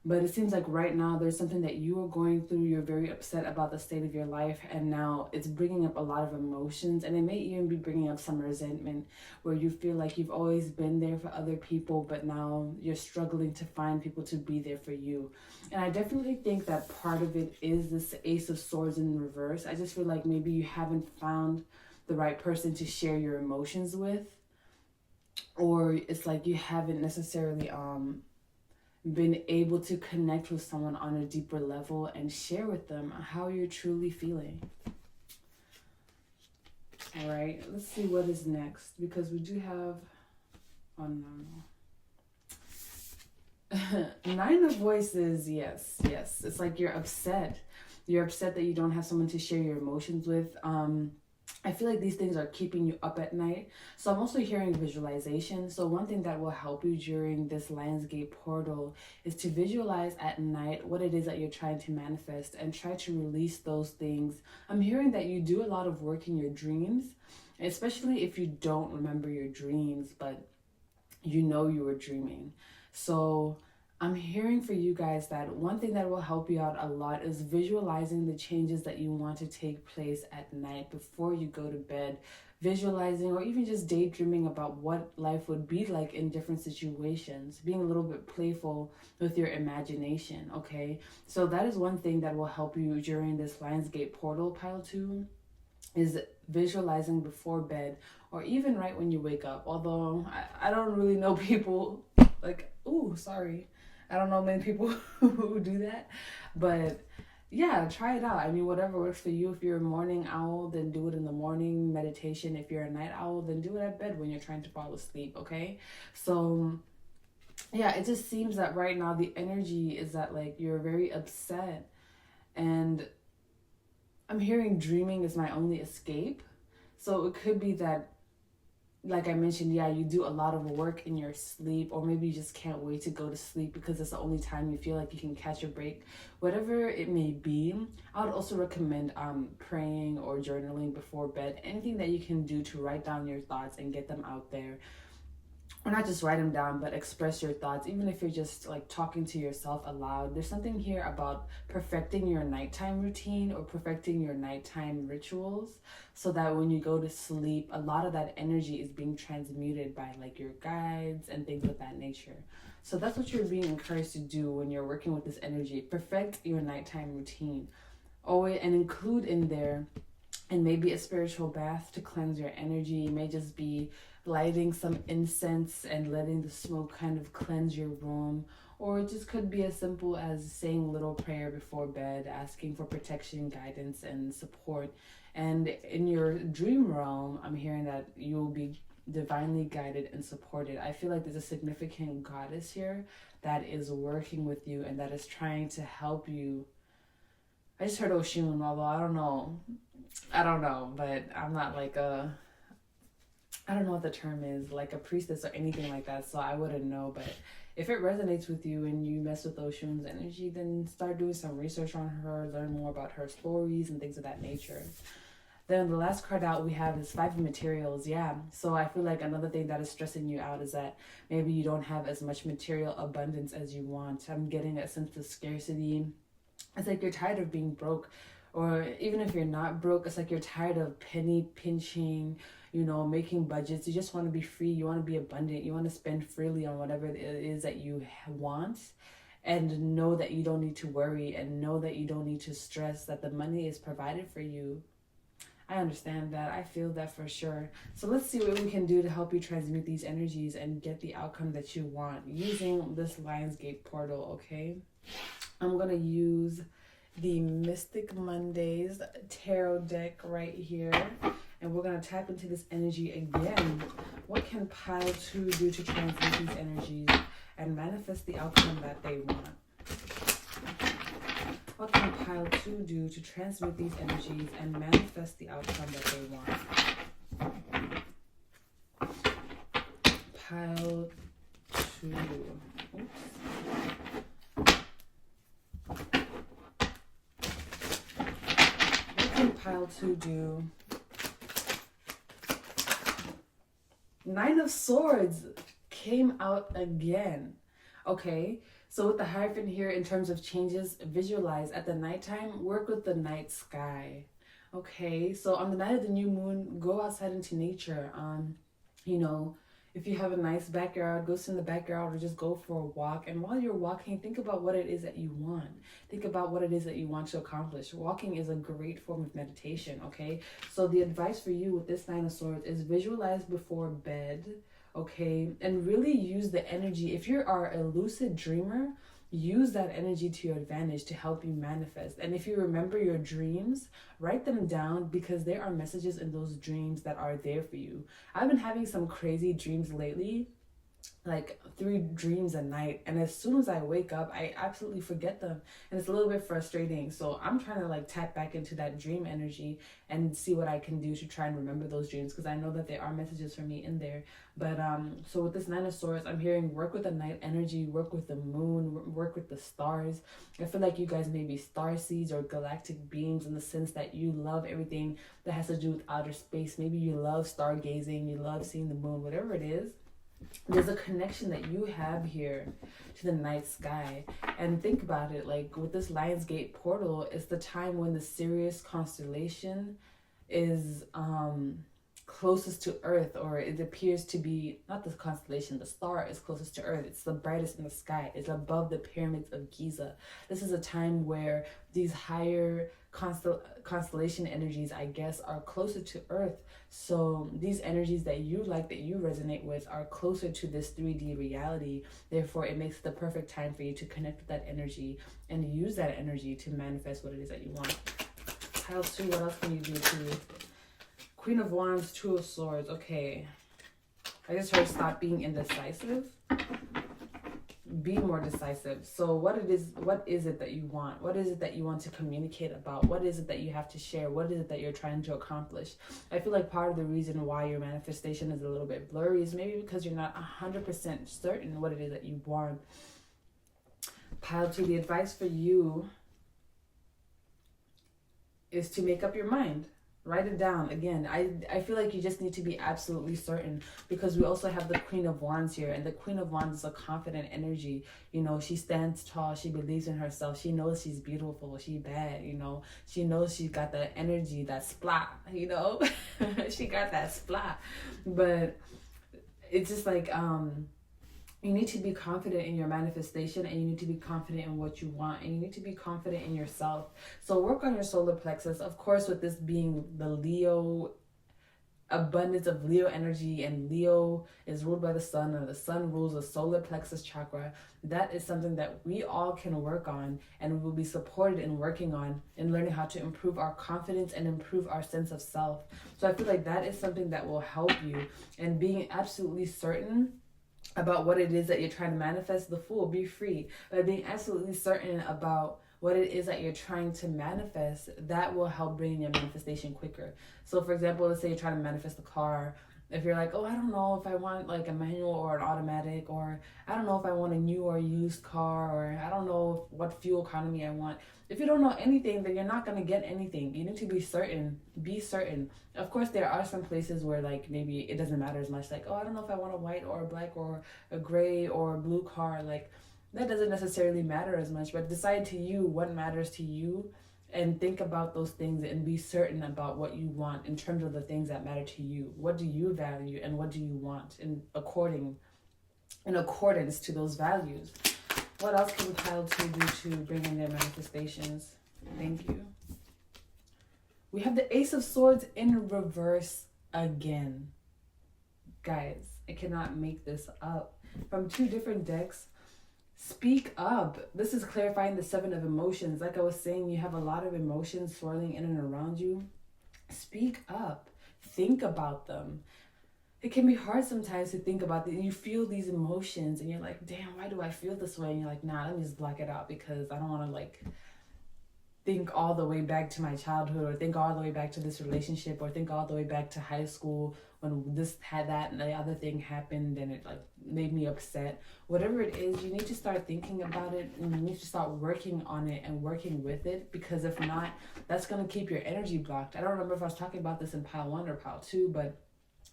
But it seems like right now there's something that you are going through. You're very upset about the state of your life. And now it's bringing up a lot of emotions. And it may even be bringing up some resentment where you feel like you've always been there for other people, but now you're struggling to find people to be there for you. And I definitely think that part of it is this Ace of Swords in reverse. I just feel like maybe you haven't found the right person to share your emotions with. Or it's like you haven't necessarily been able to connect with someone on a deeper level and share with them how you're truly feeling. All right, let's see what is next, because we do have, oh no. 9 of Voices, yes. It's like you're upset. You're upset that you don't have someone to share your emotions with. I feel like these things are keeping you up at night. So I'm also hearing visualization. So one thing that will help you during this Lionsgate portal is to visualize at night what it is that you're trying to manifest and try to release those things. I'm hearing that you do a lot of work in your dreams, especially if you don't remember your dreams, but you know you were dreaming. So I'm hearing for you guys that one thing that will help you out a lot is visualizing the changes that you want to take place at night before you go to bed. Visualizing or even just daydreaming about what life would be like in different situations. Being a little bit playful with your imagination, okay? So that is one thing that will help you during this Lionsgate portal, pile 2, is visualizing before bed or even right when you wake up. Although I don't really know people like, I don't know many people who do that, but yeah, try it out. I mean, whatever works for you. If you're a morning owl, then do it in the morning meditation. If you're a night owl, then do it at bed when you're trying to fall asleep, okay? So yeah, it just seems that right now the energy is that like you're very upset, and I'm hearing dreaming is my only escape. So it could be that, like I mentioned, yeah, you do a lot of work in your sleep, or maybe you just can't wait to go to sleep because it's the only time you feel like you can catch a break. Whatever it may be, I would also recommend praying or journaling before bed. Anything that you can do to write down your thoughts and get them out there. Or not just write them down, but express your thoughts, even if you're just like talking to yourself aloud. There's something here about perfecting your nighttime routine or perfecting your nighttime rituals, so that when you go to sleep, a lot of that energy is being transmuted by like your guides and things of that nature. So that's what you're being encouraged to do when you're working with this energy. Perfect your nighttime routine. Always, and include in there, and maybe a spiritual bath to cleanse your energy. It may just be lighting some incense and letting the smoke kind of cleanse your room. Or it just could be as simple as saying a little prayer before bed, asking for protection, guidance, and support. And in your dream realm, I'm hearing that you will be divinely guided and supported. I feel like there's a significant goddess here that is working with you and that is trying to help you. I just heard Oshun, although I don't know, but I'm not like I don't know what the term is, like a priestess or anything like that, so I wouldn't know. But if it resonates with you and you mess with Oshun's energy, then start doing some research on her, learn more about her stories and things of that nature. Then the last card out we have is Five of Materials. Yeah, so I feel like another thing that is stressing you out is that maybe you don't have as much material abundance as you want. I'm getting a sense of scarcity. It's like you're tired of being broke. Or even if you're not broke, it's like you're tired of penny pinching, making budgets. You just want to be free. You want to be abundant. You want to spend freely on whatever it is that you want, and know that you don't need to worry, and know that you don't need to stress, that the money is provided for you. I understand that. I feel that for sure. So let's see what we can do to help you transmute these energies and get the outcome that you want using this Lionsgate portal, okay? I'm going to use the Mystic Mondays tarot deck right here, and we're going to tap into this energy again. What can pile 2 do to transmute these energies and manifest the outcome that they want? What can pile 2 do to transmute these energies and manifest the outcome that they want? Pile 2. Oops. Pile 2 do. 9 of Swords came out again. Okay, so with the Hierophant here, in terms of changes, visualize at the nighttime, work with the night sky. Okay, so on the night of the new moon, go outside into nature. If you have a nice backyard, go sit in the backyard or just go for a walk. And while you're walking, think about what it is that you want. Think about what it is that you want to accomplish. Walking is a great form of meditation, okay? So the advice for you with this 9 of Swords is visualize before bed, okay? And really use the energy. If you are a lucid dreamer, use that energy to your advantage to help you manifest. And if you remember your dreams, write them down, because there are messages in those dreams that are there for you. I've been having some crazy dreams lately, like 3 dreams a night, and as soon as I wake up, I absolutely forget them, and it's a little bit frustrating. So I'm trying to like tap back into that dream energy and see what I can do to try and remember those dreams, because I know that there are messages for me in there. But so with this 9 of Swords, I'm hearing work with the night energy, work with the moon, work with the stars. I feel like you guys may be star seeds or galactic beings, in the sense that you love everything that has to do with outer space. Maybe you love stargazing, you love seeing the moon, whatever it is. There's a connection that you have here to the night sky. And think about it, like with this Lionsgate portal, it's the time when the Sirius constellation is closest to Earth, or it appears to be, not the constellation, the star is closest to Earth. It's the brightest in the sky. It's above the pyramids of Giza. This is a time where these higher constellation energies, I guess, are closer to Earth. So these energies that you like, that you resonate with, are closer to this 3D reality. Therefore, it makes the perfect time for you to connect with that energy and use that energy to manifest what it is that you want. Pile 2, what else can you do to Queen of Wands, 2 of Swords. Okay, I just heard stop being indecisive. be more decisive. So what is it that you want? What is it that you want to communicate about? What is it that you have to share? What is it that you're trying to accomplish? I feel like part of the reason why your manifestation is a little bit blurry is maybe because you're not 100% certain what it is that you want. Pile 2, the advice for you is to make up your mind. Write it down. Again, I feel like you just need to be absolutely certain, because we also have the Queen of Wands here, and the Queen of Wands is a confident energy. You know, she stands tall, she believes in herself, she knows she's beautiful, she's bad, you know, she knows she's got that energy, that splat, you know, she got that splat. But it's just like, you need to be confident in your manifestation, and you need to be confident in what you want, and you need to be confident in yourself. So work on your solar plexus. Of course, with this being the Leo, abundance of Leo energy, and Leo is ruled by the sun, and the sun rules the solar plexus chakra. That is something that we all can work on, and we will be supported in working on and learning how to improve our confidence and improve our sense of self. So I feel like that is something that will help you, and being absolutely certain about what it is that you're trying to manifest. The Fool, be free. By being absolutely certain about what it is that you're trying to manifest, that will help bring in your manifestation quicker. So for example, let's say you're trying to manifest a car. If you're like, oh, I don't know if I want like a manual or an automatic, or I don't know if I want a new or used car, or I don't know what fuel economy I want. If you don't know anything, then you're not going to get anything. You need to be certain. Be certain. Of course, there are some places where like maybe it doesn't matter as much. Like, oh, I don't know if I want a white or a black or a gray or a blue car. Like, that doesn't necessarily matter as much. But decide to you what matters to you, and think about those things and be certain about what you want in terms of the things that matter to you. What do you value and what do you want in accordance to those values? What else can Pile 2 do to bring in their manifestations? Thank you. We have the Ace of Swords in reverse again. Guys, I cannot make this up. From 2 different decks. Speak up. This is clarifying the 7 of emotions. Like I was saying, you have a lot of emotions swirling in and around you. Speak up. Think about them. It can be hard sometimes to think about that. You feel these emotions and you're like, damn, why do I feel this way? And you're like, nah, let me just block it out, because I don't want to like think all the way back to my childhood, or think all the way back to this relationship, or think all the way back to high school when this had that and the other thing happened and it like made me upset. Whatever it is, you need to start thinking about it, and you need to start working on it and working with it, because if not, that's going to keep your energy blocked. I don't remember if I was talking about this in Pile 1 or Pile 2, but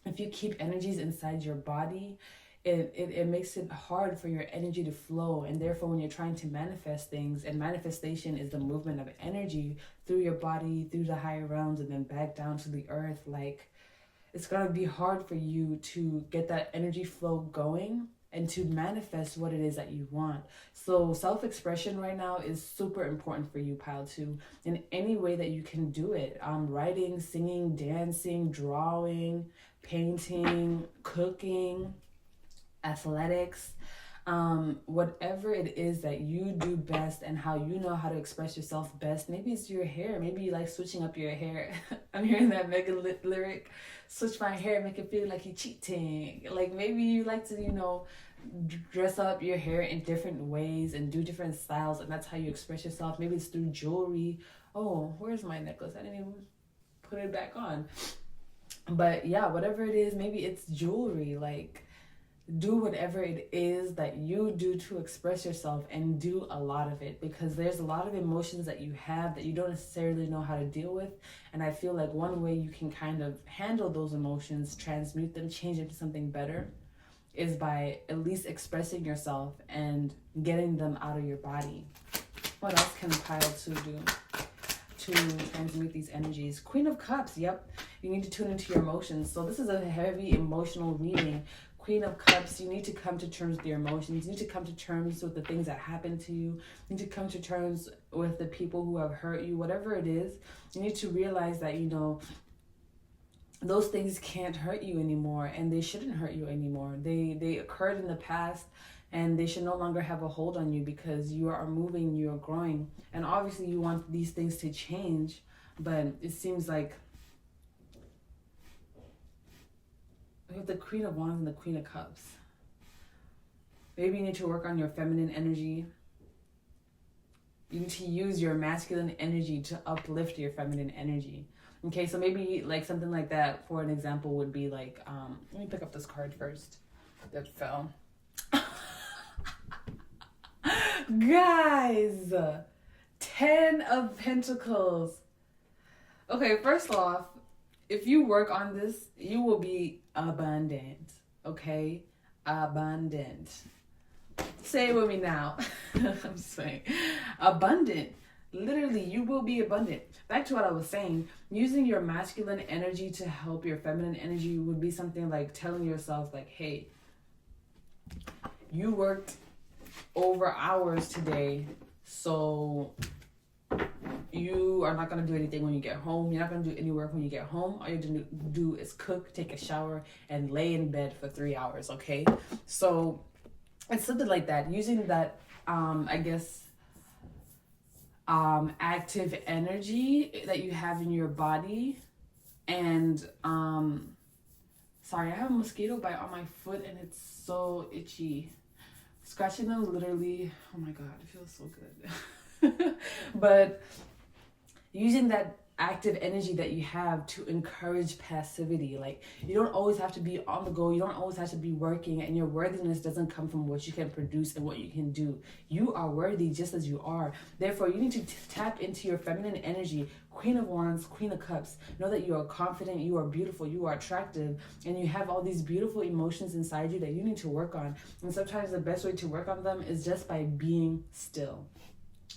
if you keep energies inside your body, it makes it hard for your energy to flow. And therefore, when you're trying to manifest things, and manifestation is the movement of energy through your body, through the higher realms, and then back down to the earth, like, it's going to be hard for you to get that energy flow going and to manifest what it is that you want. So self-expression right now is super important for you, Pile 2, in any way that you can do it. Writing, singing, dancing, drawing, painting, cooking, athletics, whatever it is that you do best and how you know how to express yourself best. Maybe it's your hair. Maybe you like switching up your hair. I'm hearing that mega lyric, switch my hair, make it feel like you're cheating. Like maybe you like to, you know, dress up your hair in different ways and do different styles, and that's how you express yourself. Maybe it's through jewelry. Oh, where's my necklace? I didn't even put it back on. But yeah, whatever it is, maybe it's jewelry. Like, do whatever it is that you do to express yourself, and do a lot of it, because there's a lot of emotions that you have that you don't necessarily know how to deal with. And I feel like one way you can kind of handle those emotions, transmute them, change it to something better, is by at least expressing yourself and getting them out of your body. What else can Pile 2 do to transmute these energies? Queen of Cups, yep. You need to tune into your emotions. So this is a heavy emotional reading. Queen of Cups, you need to come to terms with your emotions. You need to come to terms with the things that happen to you. You need to come to terms with the people who have hurt you. Whatever it is, you need to realize that, you know, those things can't hurt you anymore, and they shouldn't hurt you anymore. They occurred in the past, and they should no longer have a hold on you, because you are moving, you are growing. And obviously you want these things to change, but it seems like we have the Queen of Wands and the Queen of Cups. Maybe you need to work on your feminine energy. You need to use your masculine energy to uplift your feminine energy. Okay, so maybe like something like that, for an example, would be like, let me pick up this card first that fell. Guys, 10 of Pentacles. Okay, first off, if you work on this, you will be abundant. Okay? Abundant. Say it with me now. I'm saying abundant. Literally, you will be abundant. Back to what I was saying, using your masculine energy to help your feminine energy would be something like telling yourself like, hey, you worked over hours today, so you are not going to do anything when you get home. You're not going to do any work when you get home. All you have to do is cook, take a shower, and lay in bed for 3 hours, okay? So it's something like that. Using that, active energy that you have in your body. And, sorry, I have a mosquito bite on my foot, and it's so itchy. Scratching them literally, oh my God, it feels so good. But using that active energy that you have to encourage passivity. Like, you don't always have to be on the go. You don't always have to be working, and your worthiness doesn't come from what you can produce and what you can do. You are worthy just as you are. Therefore, you need to tap into your feminine energy. Queen of Wands, Queen of Cups. Know that you are confident, you are beautiful, you are attractive, and you have all these beautiful emotions inside you that you need to work on. And sometimes the best way to work on them is just by being still.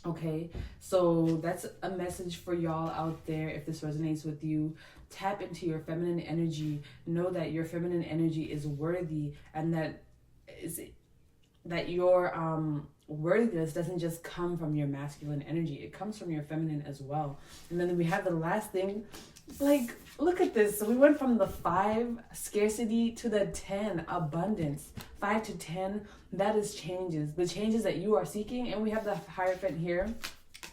Okay, so that's a message for y'all out there. If this resonates with you, tap into your feminine energy. Know that your feminine energy is worthy, and that your worthiness doesn't just come from your masculine energy. It comes from your feminine as well. And then we have the last thing. Like, look at this. So we went from the 5, scarcity, to the 10, abundance. 5 to 10, that is changes. The changes that you are seeking. And we have the Hierophant here,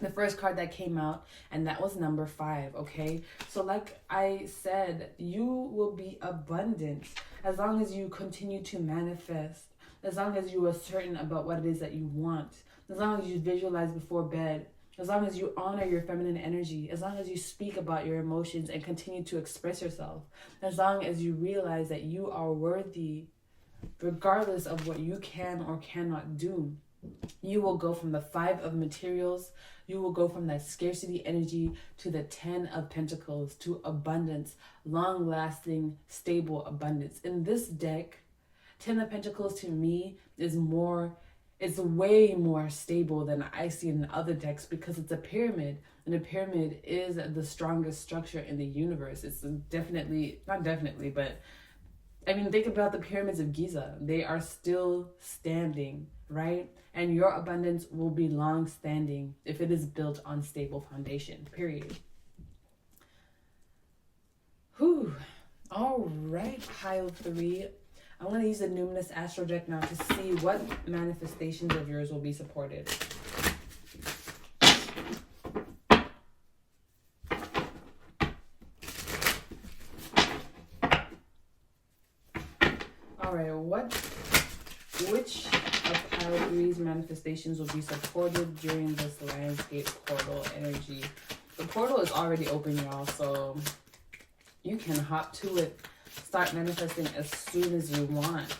the first card that came out, and that was number 5, okay? So like I said, you will be abundant as long as you continue to manifest, as long as you are certain about what it is that you want, as long as you visualize before bed, as long as you honor your feminine energy, as long as you speak about your emotions and continue to express yourself, as long as you realize that you are worthy, regardless of what you can or cannot do, you will go from the 5 of materials, you will go from that scarcity energy to the 10 of Pentacles, to abundance, long-lasting, stable abundance. In this deck, 10 of Pentacles to me is way more stable than I see in other decks, because it's a pyramid, and a pyramid is the strongest structure in the universe. It's not definitely, but I mean, think about the pyramids of Giza. They are still standing, right? And your abundance will be long standing if it is built on stable foundation, period. Whew. All right, pile 3. I'm going to use the Numinous Astro deck now to see what manifestations of yours will be supported. All right, which of pile 3's manifestations will be supported during this Lionsgate portal energy? The portal is already open, y'all, so you can hop to it. Start manifesting as soon as you want.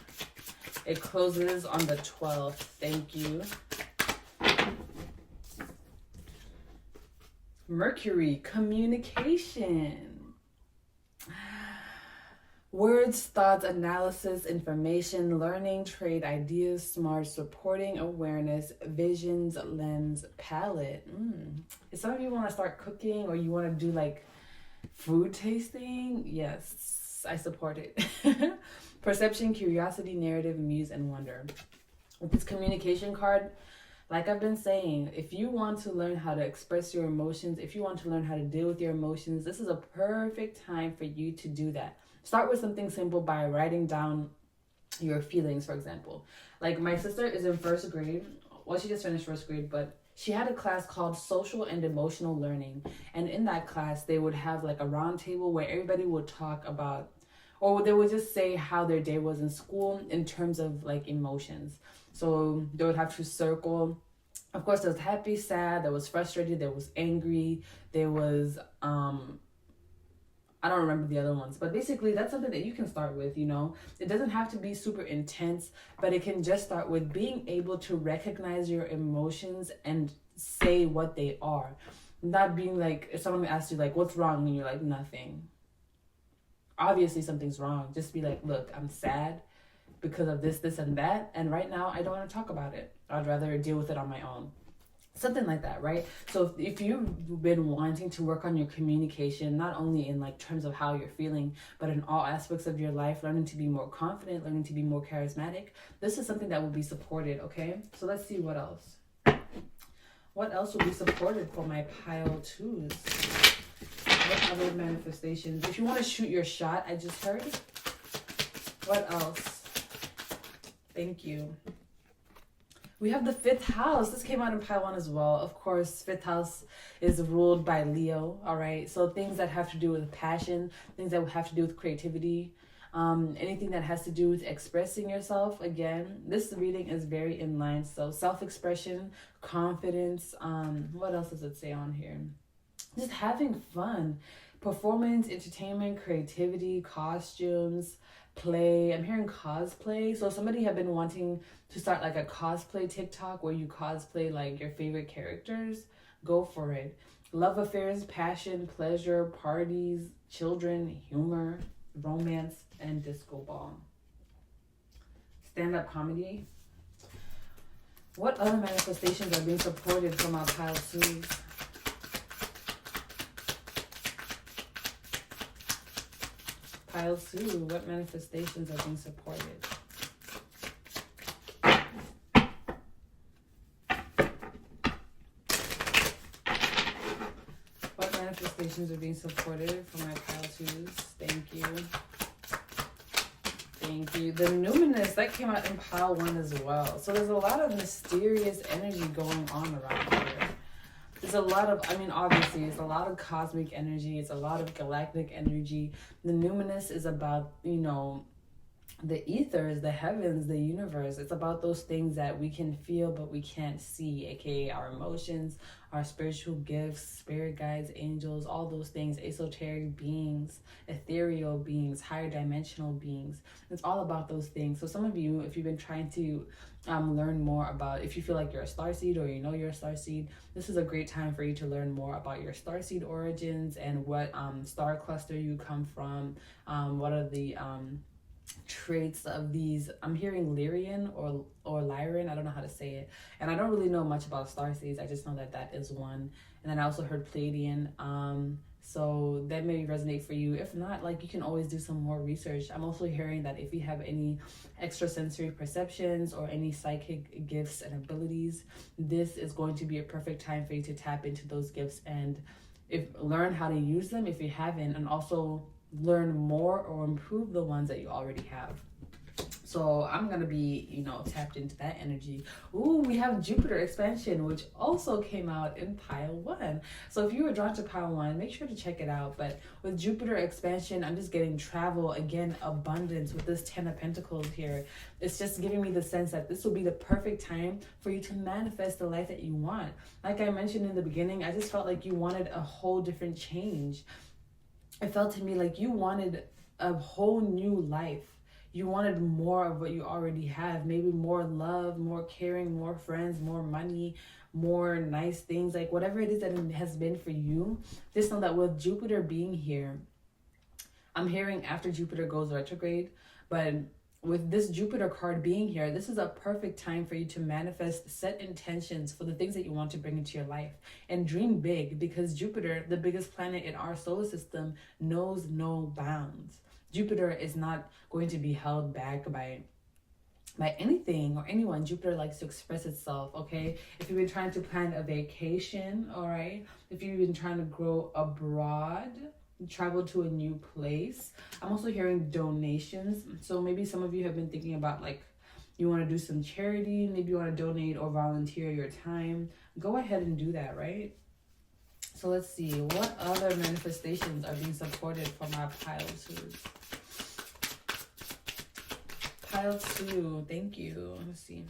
It closes on the 12th. Thank you. Mercury, communication. Words, thoughts, analysis, information, learning, trade, ideas, smart, supporting, awareness, visions, lens, palette. If some of you want to start cooking, or you want to do like food tasting, yes, I support it. Perception, curiosity, narrative, muse, and wonder. With this communication card, like I've been saying, if you want to learn how to express your emotions, if you want to learn how to deal with your emotions, this is a perfect time for you to do that. Start with something simple by writing down your feelings, for example. Like, my sister is in 1st grade. Well, she just finished 1st grade, but she had a class called Social and Emotional Learning. And in that class, they would have like a round table where everybody would talk about, or they would just say how their day was in school in terms of like emotions. So they would have to circle. Of course, there was happy, sad, there was frustrated, there was angry, there was I don't remember the other ones, but basically that's something that you can start with, you know. It doesn't have to be super intense, but it can just start with being able to recognize your emotions and say what they are. Not being like, if someone asks you like, what's wrong? And you're like, nothing. Obviously something's wrong. Just be like, look, I'm sad because of this, this, and that. And right now I don't want to talk about it. I'd rather deal with it on my own. Something like that, right? So if you've been wanting to work on your communication, not only in like terms of how you're feeling, but in all aspects of your life, learning to be more confident, learning to be more charismatic, this is something that will be supported, okay? So let's see what else. What else will be supported for my pile twos? What other manifestations? If you want to shoot your shot, I just heard. What else? Thank you. We have the 5th house. This came out in pile 1 as well. Of course, 5th house is ruled by Leo, all right? So things that have to do with passion, things that have to do with creativity, anything that has to do with expressing yourself. Again, this reading is very in line. So self-expression, confidence. What else does it say on here? Just having fun. Performance, entertainment, creativity, costumes, play. I'm hearing cosplay. So somebody have been wanting to start like a cosplay TikTok where you cosplay like your favorite characters. Go for it. Love affairs, passion, pleasure, parties, children, humor, romance, and disco ball. Stand-up comedy. What other manifestations are being supported from our pile twos? Pile 2, what manifestations are being supported? What manifestations are being supported for my pile 2s? Thank you. Thank you. The numinous, that came out in pile 1 as well. So there's a lot of mysterious energy going on around here. There's a lot of, I mean, obviously, it's a lot of cosmic energy. It's a lot of galactic energy. The numinous is about, you know, the ethers, the heavens, the universe. It's about those things that we can feel but we can't see, aka our emotions, our spiritual gifts, spirit guides, angels, all those things, esoteric beings, ethereal beings, higher dimensional beings. It's all about those things. So some of you, if you've been trying to learn more about, if you feel like you're a starseed or you know you're a starseed, this is a great time for you to learn more about your starseed origins and what star cluster you come from, what are the traits of these. I'm hearing Lyrian or Lyran, I don't know how to say it, and I don't really know much about starseeds. I just know that that is one. And then I also heard Pleiadian, so that may resonate for you. If not, like, you can always do some more research. I'm also hearing that if you have any extrasensory perceptions or any psychic gifts and abilities, this is going to be a perfect time for you to tap into those gifts and learn how to use them if you haven't, and also learn more or improve the ones that you already have. So I'm going to be, you know, tapped into that energy. Ooh, we have Jupiter expansion, which also came out in pile 1. So if you were drawn to pile 1, make sure to check it out. But with Jupiter expansion, I'm just getting travel, again, abundance with this 10 of Pentacles here. It's just giving me the sense that this will be the perfect time for you to manifest the life that you want. Like I mentioned in the beginning, I just felt like you wanted a whole different change. It felt to me like you wanted a whole new life. You wanted more of what you already have. Maybe more love, more caring, more friends, more money, more nice things. Like whatever it is that it has been for you, just know that with Jupiter being here, I'm hearing after Jupiter goes retrograde, but with this Jupiter card being here, this is a perfect time for you to manifest, set intentions for the things that you want to bring into your life, and dream big, because Jupiter, the biggest planet in our solar system, knows no bounds. Jupiter is not going to be held back by anything or anyone. Jupiter likes to express itself, okay? If you've been trying to plan a vacation, all right? If you've been trying to grow abroad, travel to a new place. I'm also hearing donations. So maybe some of you have been thinking about, like, you want to do some charity, maybe you want to donate or volunteer your time. Go ahead and do that, right? So let's see, what other manifestations are being supported from our pile 2s? Pile 2, thank you. Let's see.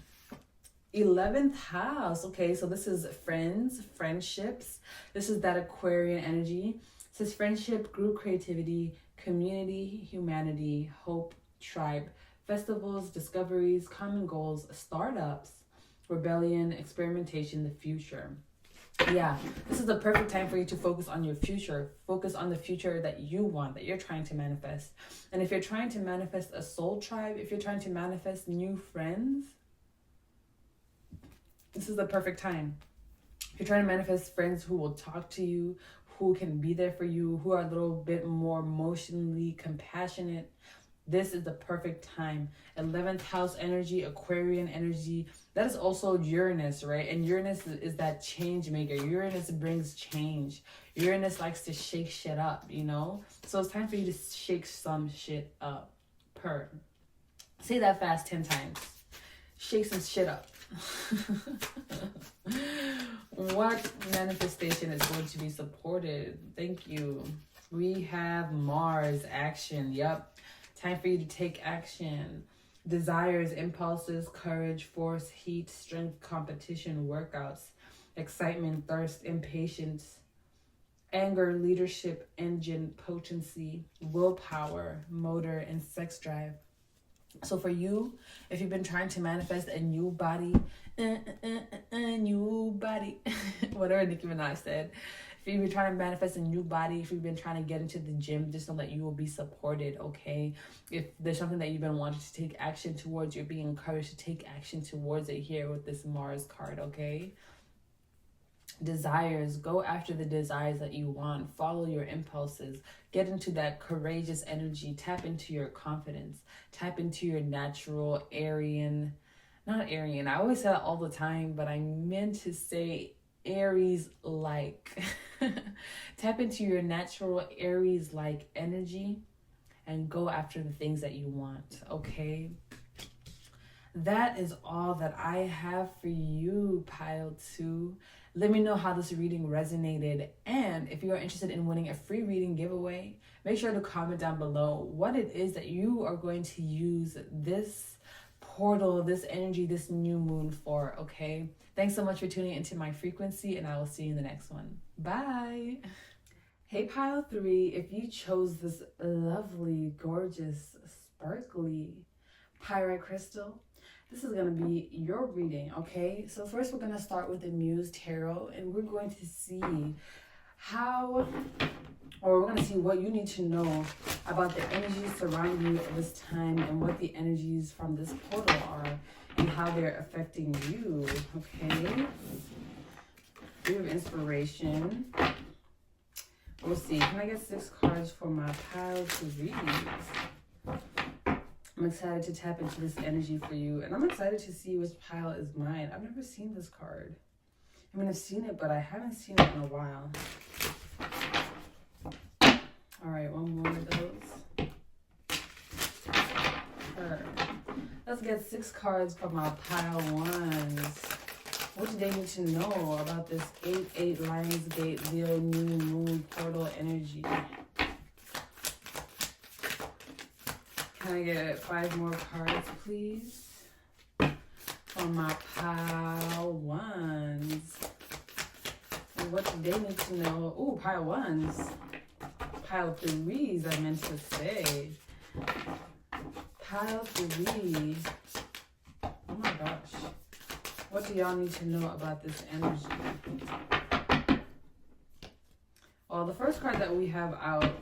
11th house. Okay, so this is friends, friendships. This is that Aquarian energy. It says friendship, group creativity, community, humanity, hope, tribe, festivals, discoveries, common goals, startups, rebellion, experimentation, the future. Yeah, this is the perfect time for you to focus on your future. Focus on the future that you want, that you're trying to manifest. And if you're trying to manifest a soul tribe, if you're trying to manifest new friends, this is the perfect time. If you're trying to manifest friends who will talk to you, who can be there for you, who are a little bit more emotionally compassionate, this is the perfect time. 11th house energy, Aquarian energy. That is also Uranus, right? And Uranus is that change maker. Uranus brings change. Uranus likes to shake shit up, you know? So it's time for you to shake some shit up. Say that fast 10 times. Shake some shit up. What manifestation is going to be supported? Thank you. We have Mars, action. Yep. Time for you to take action. Desires, impulses, courage, force, heat, strength, competition, workouts, excitement, thirst, impatience, anger, leadership, engine, potency, willpower, motor, and sex drive. So for you, if you've been trying to manifest a new body, new body, whatever Nicki Minaj said, if you've been trying to manifest a new body, if you've been trying to get into the gym, just know that you will be supported, okay? If there's something that you've been wanting to take action towards, you're being encouraged to take action towards it here with this Mars card, okay? Desires, go after the desires that you want. Follow your impulses. Get into that courageous energy. Tap into your confidence. Tap into your natural Aryan, not Aryan. I always say that all the time, but I meant to say Aries-like. Tap into your natural Aries-like energy and go after the things that you want, okay? That is all that I have for you, Pile 2. Let me know how this reading resonated. And if you are interested in winning a free reading giveaway, make sure to comment down below what it is that you are going to use this portal, this energy, this new moon for, okay? Thanks so much for tuning into my frequency, and I will see you in the next one. Bye. Hey, Pile 3, if you chose this lovely, gorgeous, sparkly pyrite crystal, this is going to be your reading, okay? So first we're going to start with the Muse Tarot, and we're going to see we're going to see what you need to know about the energies surrounding you at this time and what the energies from this portal are and how they're affecting you, okay? We have inspiration. We'll see. Can I get 6 cards for my pile to read? I'm excited to tap into this energy for you. And I'm excited to see which pile is mine. I've never seen this card. I mean, I've seen it, but I haven't seen it in a while. All right, one more of those. Let's get 6 cards for my pile 1s. What do they need to know about this 8-8 Lionsgate Leo new moon portal energy? Can I get 5 more cards, please? For my pile 1s. And what do they need to know? Ooh, pile 1s. Pile 3s, I meant to say. Pile 3. Oh my gosh. What do y'all need to know about this energy? Well, the first card that we have out,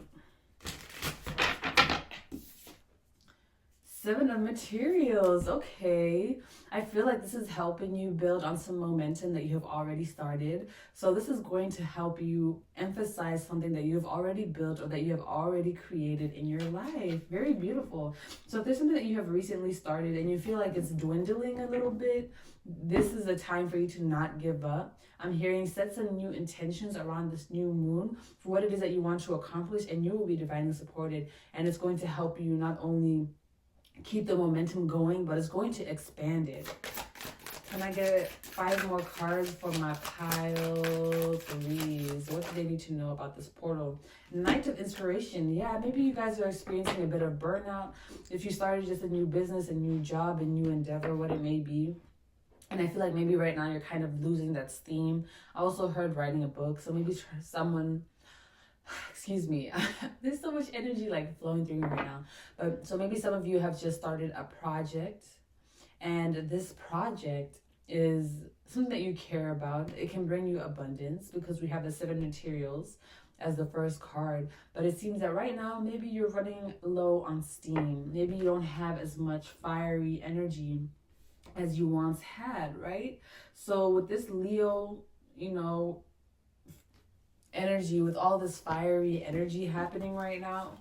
7 of Materials. Okay. I feel like this is helping you build on some momentum that you have already started. So this is going to help you emphasize something that you have already built or that you have already created in your life. Very beautiful. So if there's something that you have recently started and you feel like it's dwindling a little bit, this is a time for you to not give up. I'm hearing set some new intentions around this new moon for what it is that you want to accomplish, and you will be divinely supported. And it's going to help you not only keep the momentum going, but it's going to expand it. Can I get 5 more cards for my pile 3s? What do they need to know about this portal? Knight of Inspiration. Yeah, maybe you guys are experiencing a bit of burnout. If you started just a new business, a new job, a new endeavor, what it may be. And I feel like maybe right now you're kind of losing that steam. I also heard writing a book. So maybe someone, excuse me, there's so much energy like flowing through me right now. But so maybe some of you have just started a project, and this project is something that you care about. It can bring you abundance because we have the 7 materials as the first card. But it seems that right now maybe you're running low on steam. Maybe you don't have as much fiery energy as you once had, right? So with this Leo, you know, energy, with all this fiery energy happening right now,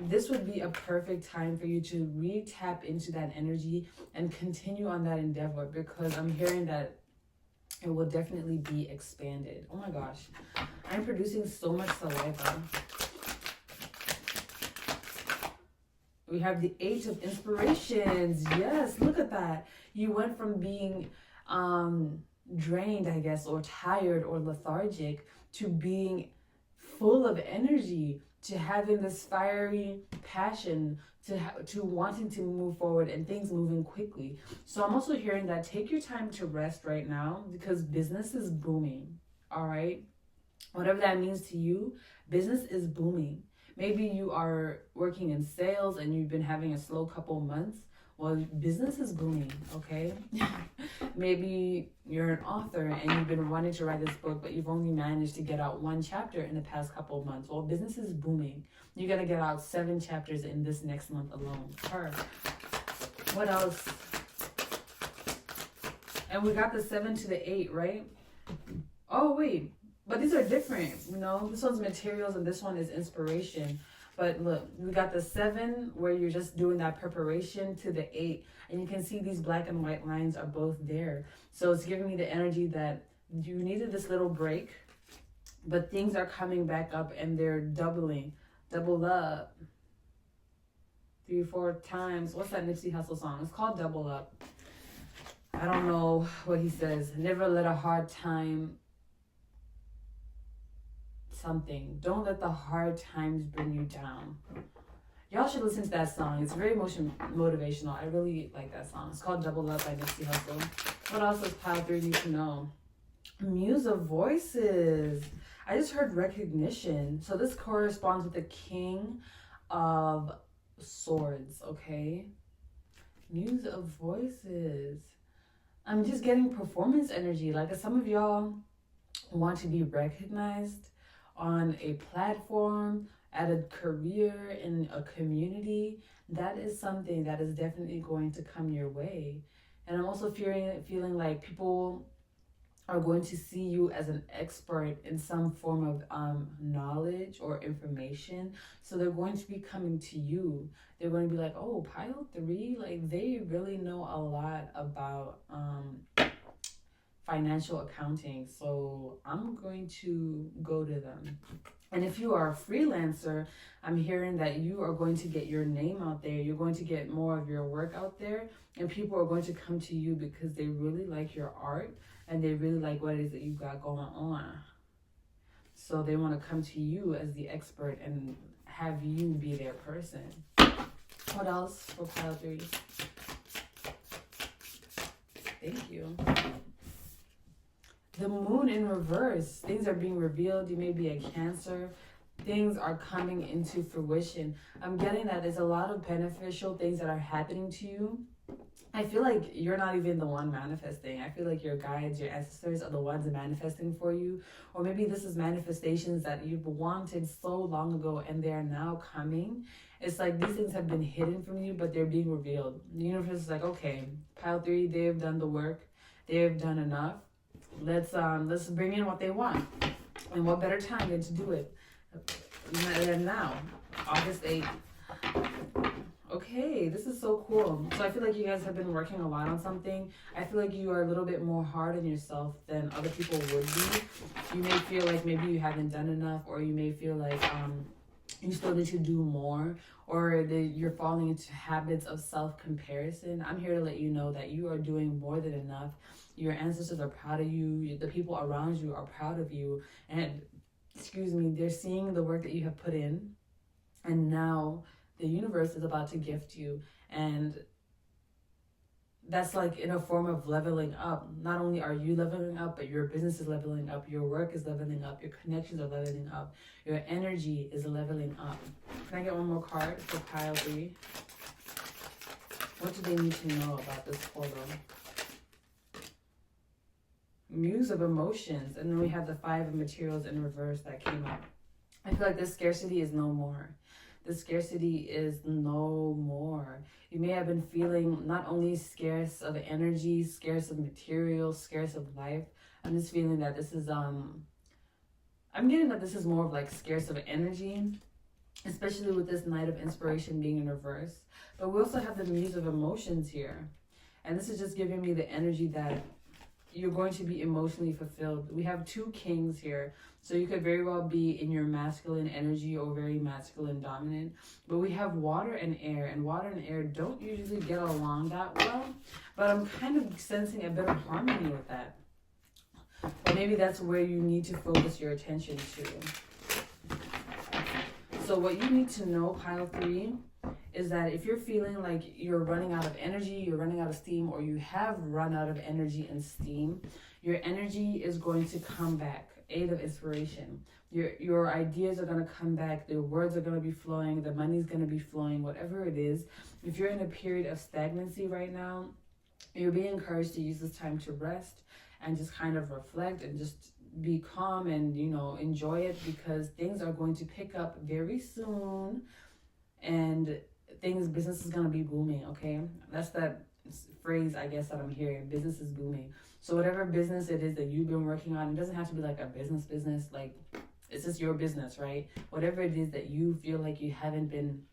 this would be a perfect time for you to re-tap into that energy and continue on that endeavor, because I'm hearing that it will definitely be expanded. Oh my gosh, I'm producing so much saliva. We have the 8 of Inspirations. Yes, look at that. You went from being drained, I guess, or tired or lethargic, to being full of energy, to having this fiery passion, to wanting to move forward and things moving quickly. So I'm also hearing that take your time to rest right now, because business is booming. All right? Whatever that means to you, business is booming. Maybe you are working in sales and you've been having a slow couple months. Well, business is booming, okay? Maybe you're an author and you've been wanting to write this book, but you've only managed to get out 1 chapter in the past couple of months. Well, business is booming. You're going to get out 7 chapters in this next month alone. What else? And we got the 7 to the 8, right? Oh, wait. But these are different, you know? This one's materials and this one is inspiration. But look, we got the 7 where you're just doing that preparation, to the 8. And you can see these black and white lines are both there. So it's giving me the energy that you needed this little break, but things are coming back up and they're doubling. Double up. 3 or 4 times. What's that Nipsey Hussle song? It's called Double Up. I don't know what he says. Never let a hard time... something. Don't let the hard times bring you down. Y'all should listen to that song. It's very motivational. I really like that song. It's called Double Up by Nipsey Hussle. What else does pile 3 need to know? Muse of Voices. I just heard recognition. So this corresponds with the King of Swords, okay? Muse of Voices. I'm just getting performance energy. Like some of y'all want to be recognized on a platform, at a career, in a community. That is something that is definitely going to come your way. And I'm also feeling like people are going to see you as an expert in some form of knowledge or information. So they're going to be coming to you. They're going to be like, oh, pile 3, like they really know a lot about financial accounting, so I'm going to go to them. And if you are a freelancer, I'm hearing that you are going to get your name out there. You're going to get more of your work out there, and people are going to come to you because they really like your art and they really like what it is that you've got going on. So they want to come to you as the expert and have you be their person. What else for pile 3? Thank you. The moon in reverse. Things are being revealed. You may be a Cancer. Things are coming into fruition. I'm getting that there's a lot of beneficial things that are happening to you. I feel like you're not even the one manifesting. I feel like your guides, your ancestors are the ones manifesting for you. Or maybe this is manifestations that you've wanted so long ago and they're now coming. It's like these things have been hidden from you, but they're being revealed. The universe is like, okay, pile 3, they've done the work. They've done enough. Let's bring in what they want. And what better time than to do it than now, August 8th. Okay, this is so cool. So I feel like you guys have been working a lot on something. I feel like you are a little bit more hard on yourself than other people would be. You may feel like maybe you haven't done enough, or you may feel like you still need to do more, or you're falling into habits of self-comparison. I'm here to let you know that you are doing more than enough. Your ancestors are proud of you. The people around you are proud of you. And, they're seeing the work that you have put in. And now the universe is about to gift you. And that's like in a form of leveling up. Not only are you leveling up, but your business is leveling up, your work is leveling up, your connections are leveling up, your energy is leveling up. Can I get one more card for pile 3? What do they need to know about this portal? Muse of emotions. And then we have the 5 of materials in reverse that came up. I feel like this scarcity is no more. The scarcity is no more. You may have been feeling not only scarce of energy, scarce of materials, scarce of life. I'm just feeling that this is, I'm getting that this is more of like scarce of energy, especially with this Knight of Inspiration being in reverse. But we also have the Muse of Emotions here. And this is just giving me the energy that you're going to be emotionally fulfilled. We have 2 kings here. So you could very well be in your masculine energy or very masculine dominant. But we have water and air. And water and air don't usually get along that well. But I'm kind of sensing a bit of harmony with that. Or maybe that's where you need to focus your attention to. So what you need to know, pile 3, is that if you're feeling like you're running out of energy, you're running out of steam, or you have run out of energy and steam, your energy is going to come back. 8 of Inspiration. Your ideas are going to come back. The words are going to be flowing. The money's going to be flowing. Whatever it is. If you're in a period of stagnancy right now, you're being encouraged to use this time to rest and just kind of reflect and just be calm and, you know, enjoy it, because things are going to pick up very soon. And business is going to be booming, okay? That's that phrase, I guess, that I'm hearing. Business is booming. So whatever business it is that you've been working on, it doesn't have to be like a business, like it's just your business, right? Whatever it is that you feel like you haven't been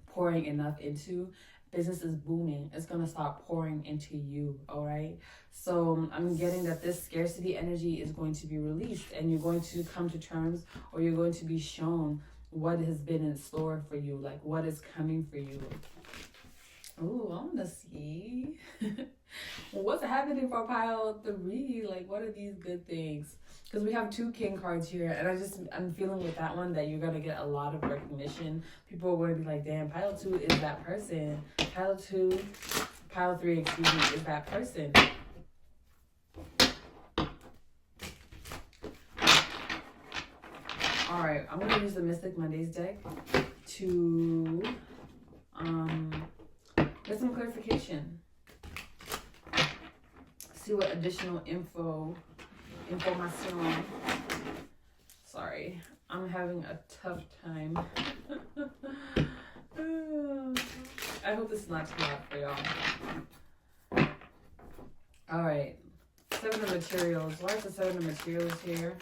pouring enough into, business is booming. It's going to start pouring into you, all right? So I'm getting that this scarcity energy is going to be released, and you're going to come to terms, or you're going to be shown what has been in store for you, like what is coming for you. Oh, I want to see what's happening for pile 3. Like, what are these good things? Because we have 2 king cards here, and I'm feeling with that one that you're going to get a lot of recognition. People are going to be like, damn, pile 2 is that person. Pile 3, excuse me, is that person. All right, I'm going to use the Mystic Mondays deck to get some clarification. See what additional information. Sorry, I'm having a tough time. I hope this is not too loud for y'all. All right, 7 of Materials. Why is the 7 of Materials here?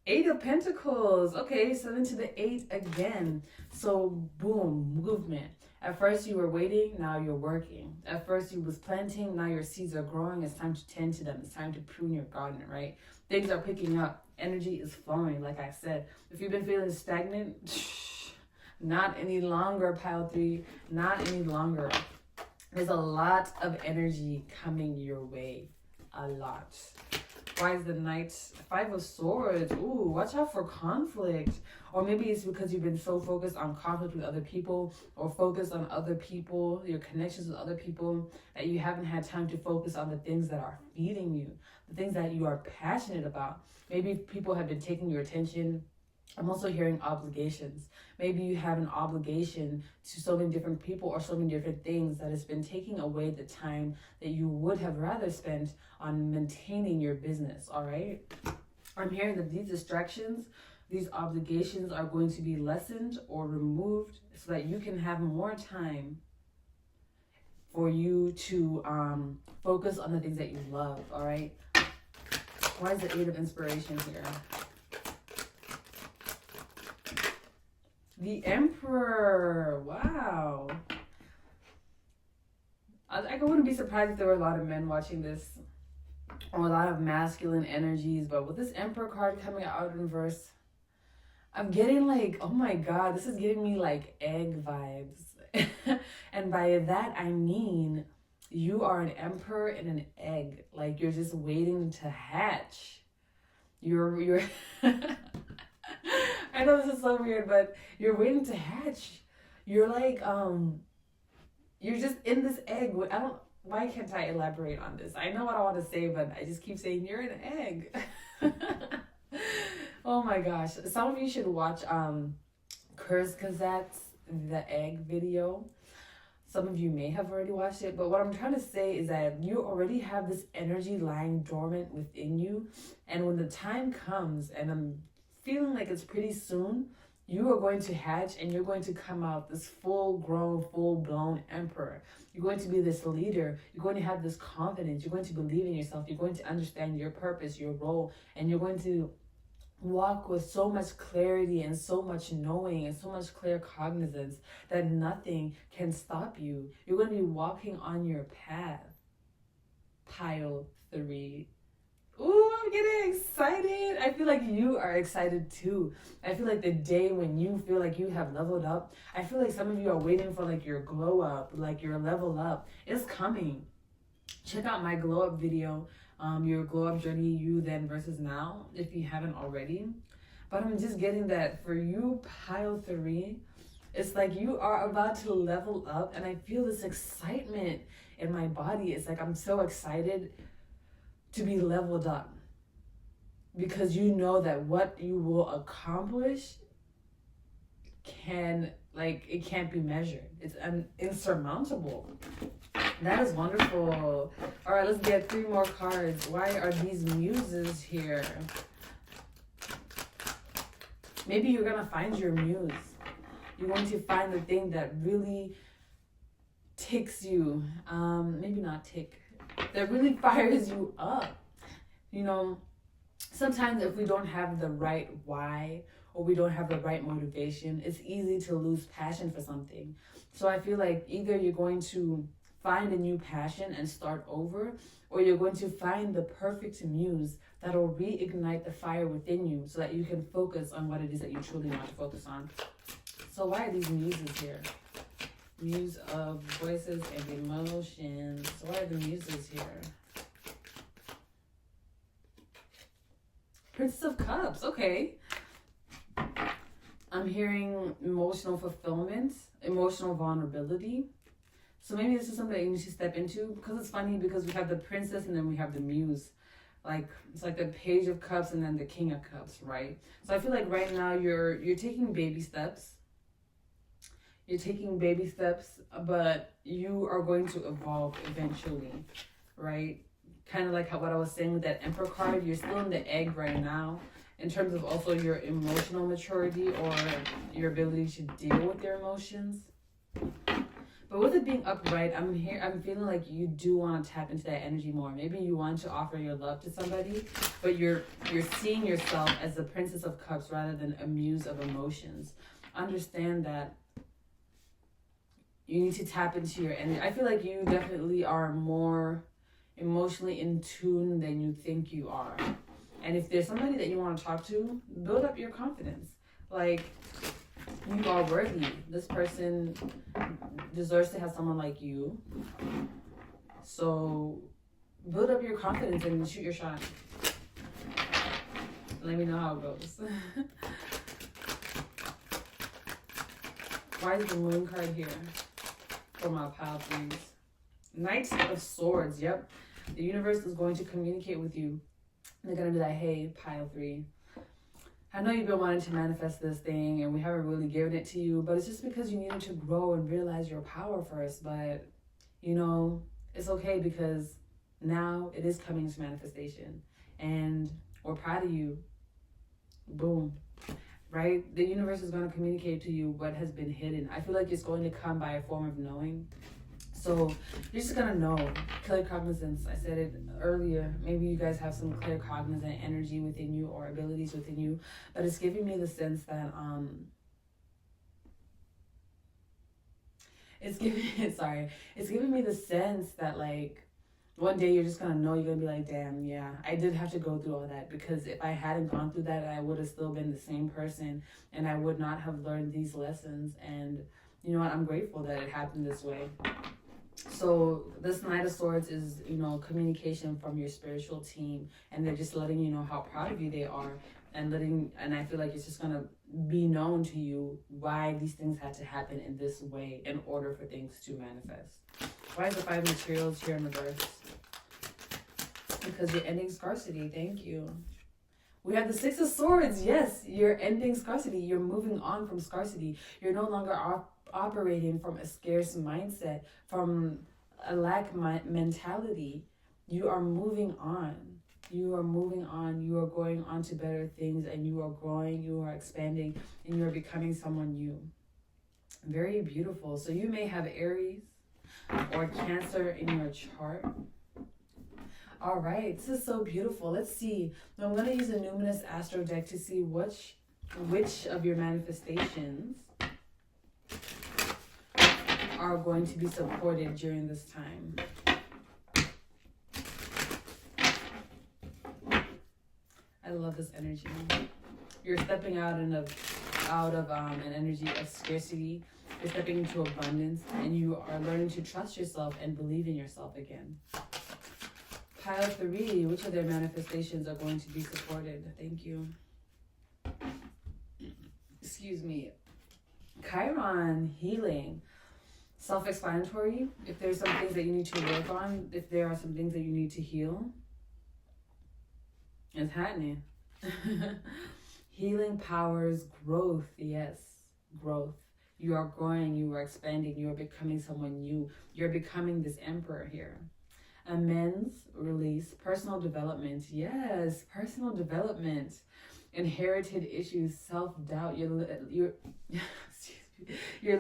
8 of Pentacles. Okay, 7 to the 8 again. So, boom, movement. At first you were waiting, now you're working. At first you was planting, now your seeds are growing. It's time to tend to them. It's time to prune your garden, right? Things are picking up. Energy is flowing, like I said. If you've been feeling stagnant, not any longer, pile 3. Not any longer. There's a lot of energy coming your way. A lot. Why is the Knight? 5 of Swords. Ooh, watch out for conflict. Or maybe it's because you've been so focused on conflict with other people, or focused on other people, your connections with other people, that you haven't had time to focus on the things that are feeding you, the things that you are passionate about. Maybe people have been taking your attention. I'm also hearing obligations. Maybe you have an obligation to so many different people or so many different things that has been taking away the time that you would have rather spent on maintaining your business, all right? I'm hearing that these distractions, these obligations are going to be lessened or removed so that you can have more time for you to focus on the things that you love, all right? Why is the 8 of Inspiration here? The Emperor. Wow. I wouldn't be surprised if there were a lot of men watching this, or a lot of masculine energies, but with this Emperor card coming out in reverse, I'm getting like, oh my God, this is giving me like egg vibes. And by that, I mean, you are an emperor in an egg. Like, you're just waiting to hatch. You're I know this is so weird, but you're waiting to hatch. You're like, you're just in this egg. why can't I elaborate on this? I know what I want to say, but I just keep saying you're an egg. Oh my gosh. Some of you should watch Kurzgesetz's The Egg video. Some of you may have already watched it, but what I'm trying to say is that you already have this energy lying dormant within you. And when the time comes, and I'm feeling like it's pretty soon, you are going to hatch and you're going to come out this full-grown, full-blown emperor. You're going to be this leader. You're going to have this confidence. You're going to believe in yourself. You're going to understand your purpose, your role, and you're going to walk with so much clarity and so much knowing and so much clear cognizance that nothing can stop you. You're going to be walking on your path. Pile 3. Ooh, I'm getting excited. I feel like you are excited too. I feel like the day when you feel like you have leveled up, I feel like some of you are waiting for like your glow up, like your level up. It's coming. Check out my glow up video. Your glow up journey, you then versus now, if you haven't already. But I'm just getting that for you, pile 3, it's like you are about to level up, and I feel this excitement in my body. It's like I'm so excited to be leveled up, because you know that what you will accomplish it can't be measured. It's insurmountable. That is wonderful. All right, let's get 3 more cards. Why are these muses here? Maybe you're going to find your muse. You're going to find the thing that really ticks you. Maybe not tick. That really fires you up. You know, sometimes if we don't have the right why, or we don't have the right motivation, it's easy to lose passion for something. So I feel like either you're going to find a new passion and start over, or you're going to find the perfect muse that'll reignite the fire within you so that you can focus on what it is that you truly want to focus on. So why are these muses here? Muse of voices and emotions. So why are the muses here? Princess of Cups. Okay. I'm hearing emotional fulfillment, emotional vulnerability. So maybe this is something that you need to step into, because it's funny because we have the princess and then we have the muse. Like, it's like the Page of Cups and then the King of Cups, right? So I feel like right now you're taking baby steps. You're taking baby steps, but you are going to evolve eventually, right? Kind of like what I was saying with that Emperor card. You're still in the egg right now in terms of also your emotional maturity or your ability to deal with your emotions. But with it being upright, I'm feeling like you do want to tap into that energy more. Maybe you want to offer your love to somebody, but you're seeing yourself as the Princess of Cups rather than a muse of emotions. Understand that you need to tap into your energy. I feel like you definitely are more emotionally in tune than you think you are. And if there's somebody that you want to talk to, build up your confidence. Like, you are worthy. This person deserves to have someone like you. So build up your confidence and shoot your shot. Let me know how it goes. Why is the Moon card here for my pile 3s? Knight of Swords. Yep. The universe is going to communicate with you. They're going to be like, hey, pile 3. I know you've been wanting to manifest this thing and we haven't really given it to you, but it's just because you needed to grow and realize your power first. But, you know, it's okay because now it is coming to manifestation and we're proud of you. Boom. Right? The universe is going to communicate to you what has been hidden. I feel like it's going to come by a form of knowing. So you're just going to know. Clear cognizance. I said it earlier. Maybe you guys have some clear cognizant energy within you or abilities within you. But it's giving me the sense that it's giving me the sense that like one day you're just going to know, you're going to be like, damn, yeah, I did have to go through all that, because if I hadn't gone through that, I would have still been the same person and I would not have learned these lessons. And you know what? I'm grateful that it happened this way. So this Knight of Swords is, you know, communication from your spiritual team, and they're just letting you know how proud of you they are. and I feel like it's just gonna be known to you why these things had to happen in this way in order for things to manifest. Why is the 5 materials here in reverse? Because you're ending scarcity. Thank you. We have the 6 of Swords. Yes, you're ending scarcity. You're moving on from scarcity. You're no longer operating from a scarce mindset, from a lack mentality. You are moving on. You are moving on. You are going on to better things, and you are growing, you are expanding, and you are becoming someone new. Very beautiful. So you may have Aries or Cancer in your chart. All right, this is so beautiful. Let's see. Now I'm going to use a Numinous Astro deck to see which of your manifestations are going to be supported during this time. I love this energy. You're stepping out of an energy of scarcity. You're stepping into abundance, and you are learning to trust yourself and believe in yourself again. Pile 3, which of their manifestations are going to be supported? Thank you. Excuse me. Chiron, healing. Self-explanatory. If there's some things that you need to work on, if there are some things that you need to heal, it's happening. Healing powers growth. Yes, growth. You are growing, you are expanding, you are becoming someone new. You're becoming this emperor here. Amends, release, personal development. Yes, personal development. Inherited issues, self-doubt. You're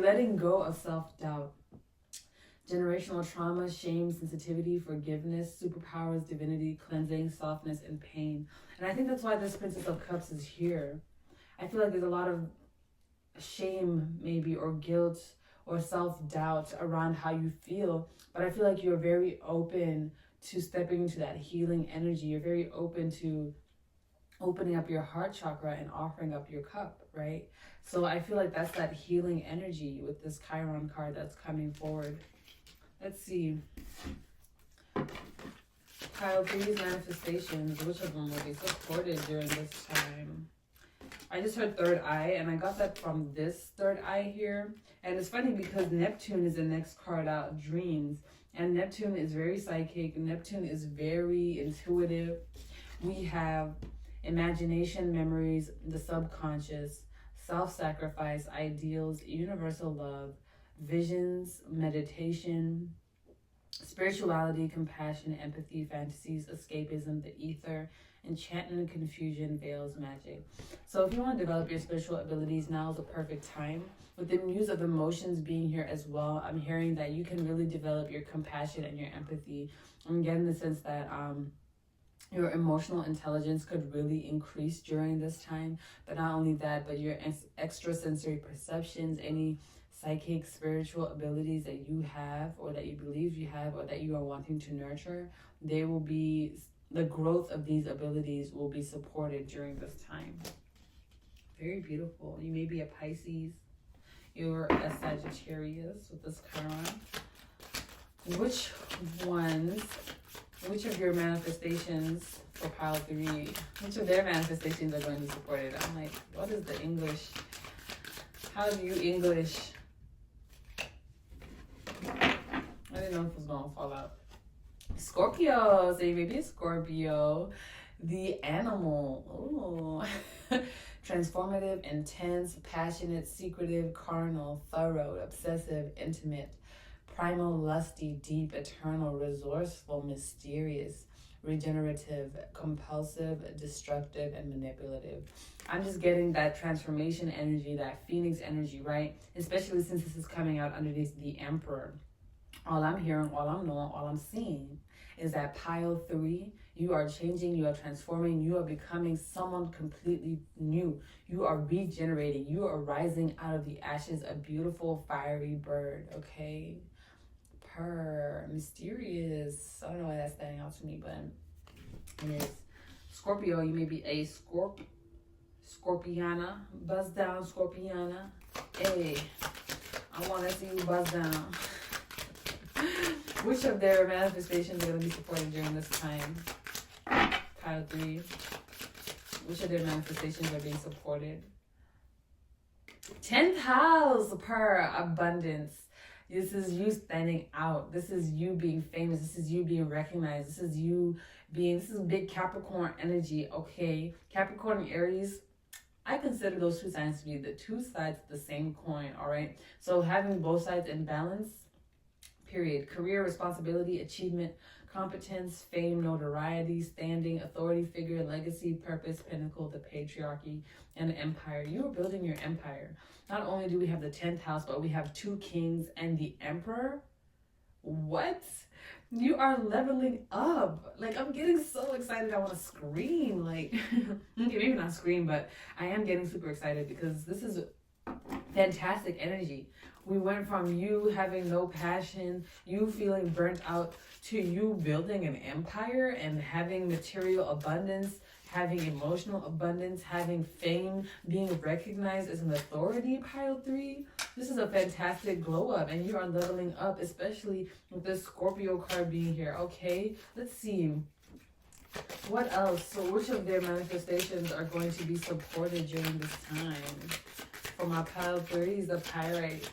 letting go of self-doubt. Generational trauma, shame, sensitivity, forgiveness, superpowers, divinity, cleansing, softness, and pain. And I think that's why this Princess of Cups is here. I feel like there's a lot of shame maybe, or guilt, or self-doubt around how you feel. But I feel like you're very open to stepping into that healing energy. You're very open to opening up your heart chakra and offering up your cup, right? So I feel like that's that healing energy with this Chiron card that's coming forward. Let's see. Pile 3's manifestations, which of them will be supported during this time? I just heard third eye, and I got that from this third eye here. And it's funny because Neptune is the next card out, dreams. And Neptune is very psychic. Neptune is very intuitive. We have imagination, memories, the subconscious, self-sacrifice, ideals, universal love, visions, meditation, spirituality, compassion, empathy, fantasies, escapism, the ether, enchantment, confusion, veils, magic. So if you want to develop your spiritual abilities, now is the perfect time. With the Muse of Emotions being here as well, I'm hearing that you can really develop your compassion and your empathy. I'm getting the sense that your emotional intelligence could really increase during this time. But not only that, but your extrasensory perceptions, any psychic, spiritual abilities that you have, or that you believe you have, or that you are wanting to nurture, the growth of these abilities will be supported during this time. Very beautiful. You may be a Pisces. You're a Sagittarius with this Chiron. Which of your manifestations for pile 3, which of their manifestations are going to be supported? I'm like, what is the English? How do you English? I didn't know if it was going to fall out. Scorpio. So you may be a Scorpio. The animal. Ooh. Transformative, intense, passionate, secretive, carnal, thorough, obsessive, intimate, primal, lusty, deep, eternal, resourceful, mysterious, regenerative, compulsive, destructive, and manipulative. I'm just getting that transformation energy, that phoenix energy, right? Especially since this is coming out underneath the Emperor. All I'm hearing, all I'm knowing, all I'm seeing is that pile 3, you are changing, you are transforming, you are becoming someone completely new. You are regenerating, you are rising out of the ashes, a beautiful fiery bird, okay? Mysterious. I don't know why that's standing out to me, but it is. Scorpio, you may be a Scorpiana. Buzz down, Scorpiana. Hey, I want to see you buzz down. Which of their manifestations are going to be supported during this time? Pile 3. Which of their manifestations are being supported? 10th house per abundance. This is you standing out. This is you being famous. This is you being recognized. This is you being, this is big Capricorn energy, okay? Capricorn and Aries, I consider those two signs to be the two sides of the same coin, all right? So having both sides in balance, period. Career, responsibility, achievement, competence, fame, notoriety, standing, authority figure, legacy, purpose, pinnacle, the patriarchy, and empire. You are building your empire. Not only do we have the 10th house, but we have 2 kings and the emperor. What? You are leveling up. Like, I'm getting so excited. I want to scream. Like, okay, maybe not scream, but I am getting super excited because this is fantastic energy. We went from you having no passion, you feeling burnt out, to you building an empire and having material abundance, having emotional abundance, having fame, being recognized as an authority, pile 3. This is a fantastic glow up, and you are leveling up, especially with this Scorpio card being here. Okay, let's see. What else? So which of their manifestations are going to be supported during this time? For my pile 3s, the Pyrite.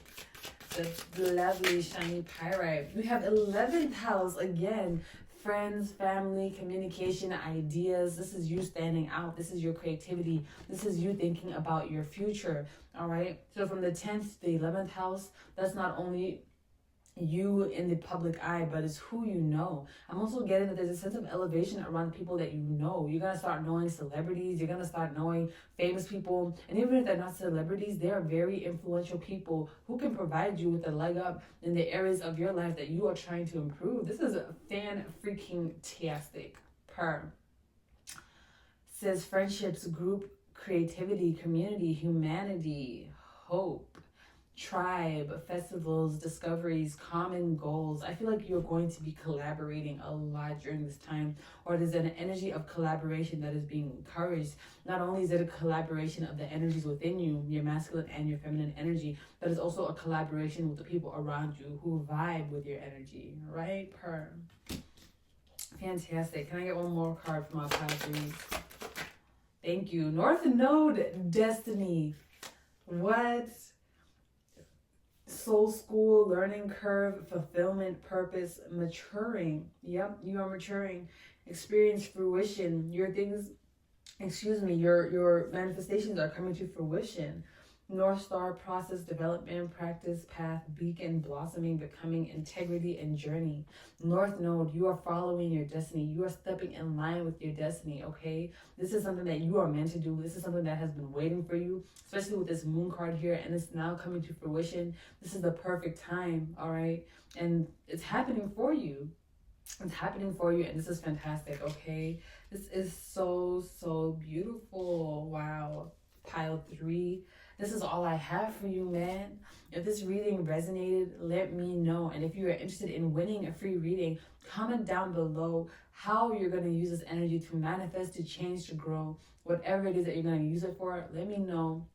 The lovely shiny Pyrite. We have 11th house again. Friends, family, communication, ideas. This is you standing out. This is your creativity. This is you thinking about your future. All right. So from the 10th to the 11th house, that's not only you in the public eye, but it's who you know. I'm also getting that there's a sense of elevation around people that you know. You're going to start knowing celebrities. You're going to start knowing famous people. And even if they're not celebrities, they are very influential people who can provide you with a leg up in the areas of your life that you are trying to improve. This is a fan-freaking-tastic. Says friendships, group, creativity, community, humanity, hope, tribe, festivals, discoveries, common goals. I feel like you're going to be collaborating a lot during this time, or there's an energy of collaboration that is being encouraged. Not only is it a collaboration of the energies within you, your masculine and your feminine energy, but it's also a collaboration with the people around you who vibe with your energy, right? Fantastic. Can I get one more card from our pile, please? Thank you. North Node, destiny. What? Soul school, learning curve, fulfillment, purpose, maturing. Yep, you are maturing. Experience, fruition. Your manifestations are coming to fruition. North Star, process, development, practice, path, beacon, blossoming, becoming, integrity, and journey. North Node, you are following your destiny. You are stepping in line with your destiny, okay? This is something that you are meant to do. This is something that has been waiting for you, especially with this moon card here, and it's now coming to fruition. This is the perfect time, all right? And it's happening for you. It's happening for you, and this is fantastic, okay? This is so, so beautiful. Wow. Pile 3. This is all I have for you, man. If this reading resonated, let me know. And if you are interested in winning a free reading, comment down below how you're going to use this energy to manifest, to change, to grow. Whatever it is that you're going to use it for, let me know,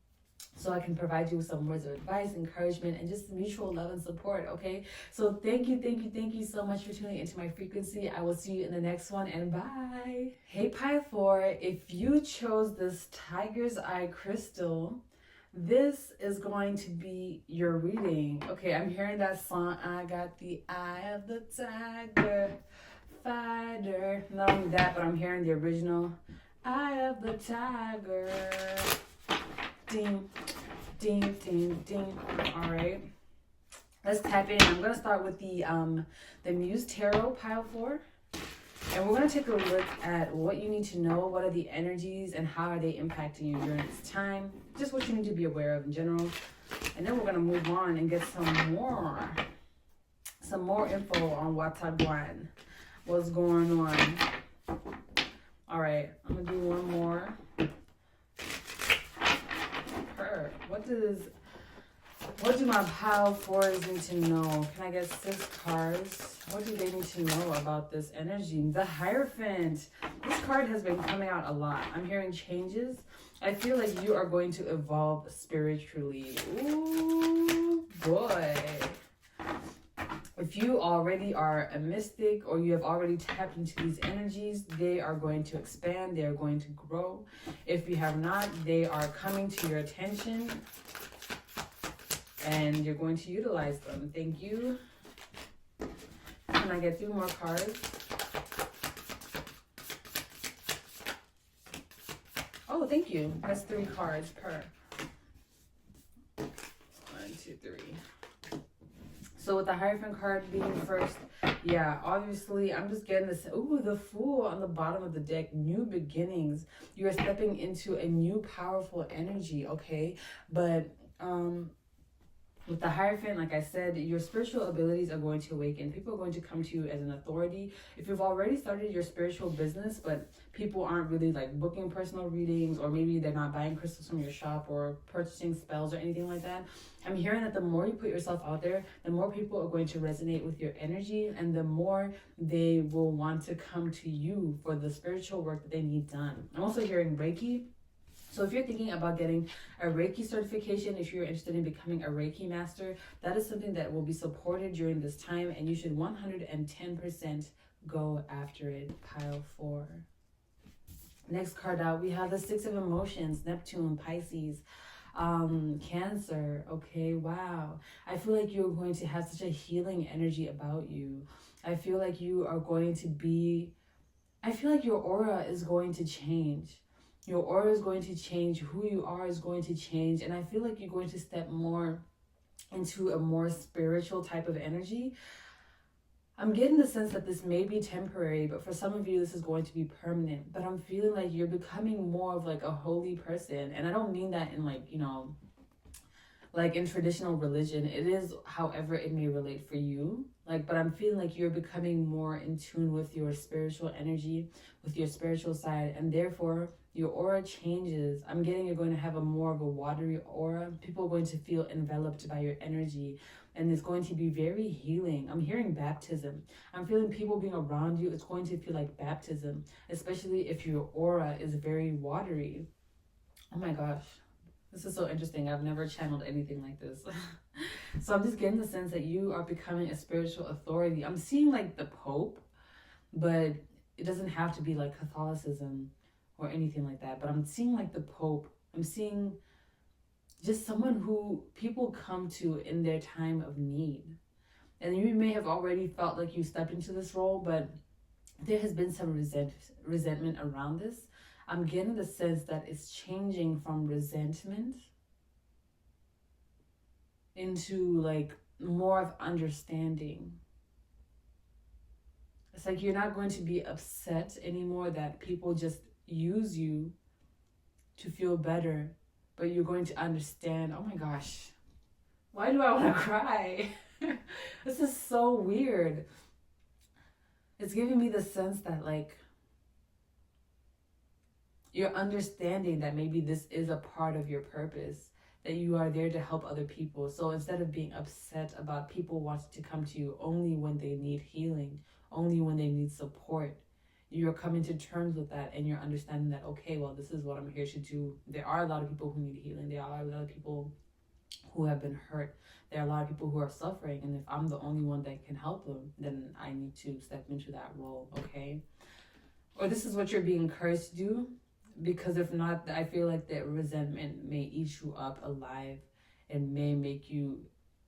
so I can provide you with some words of advice, encouragement, and just mutual love and support, okay? So thank you so much for tuning into my frequency. I will see you in the next one, and bye. Hey, Pile 4, if you chose this Tiger's Eye crystal, this is going to be your reading. Okay, I'm hearing that song, I got the eye of the tiger, fighter. Not only that, but I'm hearing the original eye of the tiger. Ding, ding, ding, ding. All right, let's tap in. I'm gonna start with the Muse Tarot, Pile 4. And we're going to take a look at what you need to know, what are the energies, and how are they impacting you during this time. Just what you need to be aware of in general. And then we're going to move on and get some more info on what's going on. All right, I'm going to do one more. What do my Pile 4s need to know? Can I get 6 cards? What do they need to know about this energy? The Hierophant. This card has been coming out a lot. I'm hearing changes. I feel like you are going to evolve spiritually. Ooh, boy. If If you already are a mystic or you have already tapped into these energies, they are going to expand, they are going to grow. If you have not, they are coming to your attention and you're going to utilize them. Thank you. Can I get 3 more cards? Oh, thank you. That's 3 cards per. 1, 2, 3. So with the Hierophant card being first, yeah, obviously I'm just getting this, ooh, the Fool on the bottom of the deck, new beginnings. You are stepping into a new powerful energy, okay? But with the Hierophant, like I said, your spiritual abilities are going to awaken. People are going to come to you as an authority. If you've already started your spiritual business, but people aren't really like booking personal readings, or maybe they're not buying crystals from your shop or purchasing spells or anything like that, I'm hearing that the more you put yourself out there, the more people are going to resonate with your energy, and the more they will want to come to you for the spiritual work that they need done. I'm also hearing Reiki. So if you're thinking about getting a Reiki certification, if you're interested in becoming a Reiki master, that is something that will be supported during this time, and you should 110% go after it. Pile 4. Next card out, we have the 6 of Emotions, Neptune, Pisces, Cancer. Okay, wow. I feel like you're going to have such a healing energy about you. I feel like you are going to be, I feel like your aura is going to change. Your aura is going to change. Who you are is going to change. And I feel like you're going to step more into a more spiritual type of energy. I'm getting the sense that this may be temporary, but for some of you, this is going to be permanent. But I'm feeling like you're becoming more of like a holy person. And I don't mean that in like, you know, like in traditional religion. It is however it may relate for you. Like, but I'm feeling like you're becoming more in tune with your spiritual energy, with your spiritual side, and therefore your aura changes. I'm getting you're going to have a more of a watery aura. People are going to feel enveloped by your energy, and it's going to be very healing. I'm hearing baptism. I'm feeling people being around you. It's going to feel like baptism, especially if your aura is very watery. Oh my gosh. This is so interesting. I've never channeled anything like this. So I'm just getting the sense that you are becoming a spiritual authority. I'm seeing like the Pope, but it doesn't have to be like Catholicism or anything like that. But I'm seeing like the Pope. I'm seeing just someone who people come to in their time of need. And you may have already felt like you stepped into this role, but there has been some resentment around this. I'm getting the sense that it's changing from resentment into like more of understanding. It's like you're not going to be upset anymore that people just use you to feel better, but you're going to understand. Oh my gosh, why do I want to cry? This is so weird. It's giving me the sense that like you're understanding that maybe this is a part of your purpose, that you are there to help other people. So instead of being upset about people wanting to come to you only when they need healing, only when they need support, you're coming to terms with that, and you're understanding that, okay, well, this is what I'm here to do. There are a lot of people who need healing. There are a lot of people who have been hurt. There are a lot of people who are suffering, and if I'm the only one that can help them, then I need to step into that role, okay? Or this is what you're being encouraged to do, because if not, I feel like that resentment may eat you up alive and may make you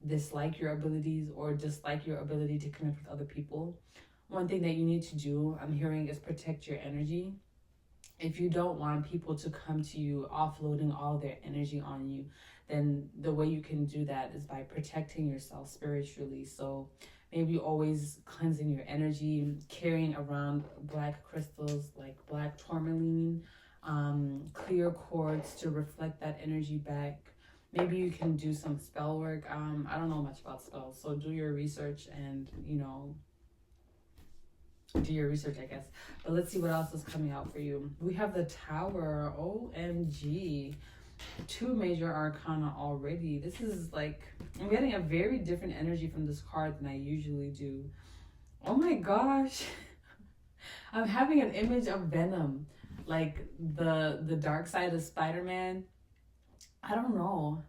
dislike your abilities or dislike your ability to connect with other people. One thing that you need to do, I'm hearing, is protect your energy. If you don't want people to come to you offloading all their energy on you, then the way you can do that is by protecting yourself spiritually. So maybe always cleansing your energy, carrying around black crystals like black tourmaline, clear quartz to reflect that energy back. Maybe you can do some spell work. I don't know much about spells, so do your research and, you know, do your research, I guess. But let's see what else is coming out for you. We have the Tower. OMG. 2 major arcana already. This is like, I'm getting a very different energy from this card than I usually do. Oh my gosh. I'm having an image of Venom, like the dark side of Spider-Man. I don't know.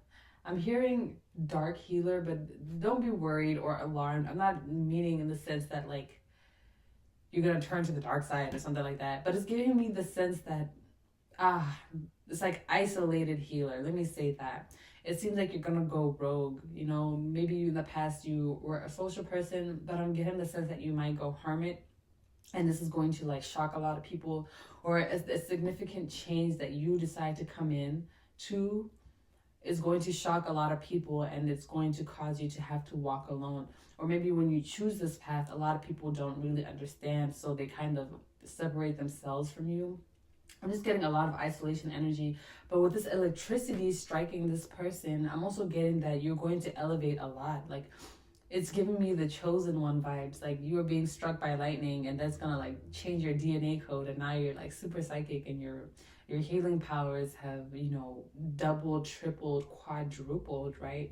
I'm hearing dark healer, but don't be worried or alarmed. I'm not meaning in the sense that like you're gonna turn to the dark side or something like that. But it's giving me the sense that it's like isolated healer. Let me say that. It seems like you're gonna go rogue. You know, maybe in the past you were a social person, but I'm getting the sense that you might go hermit, and this is going to like shock a lot of people, or a significant change that you decide to come in to is going to shock a lot of people, and it's going to cause you to have to walk alone. Or maybe when you choose this path, a lot of people don't really understand, so they kind of separate themselves from you. I'm just getting a lot of isolation energy. But with this electricity striking this person, I'm also getting that you're going to elevate a lot. Like, it's giving me the chosen one vibes. Like, you are being struck by lightning, and that's gonna like change your DNA code, and now you're like super psychic, and your healing powers have, you know, doubled, tripled, quadrupled, right?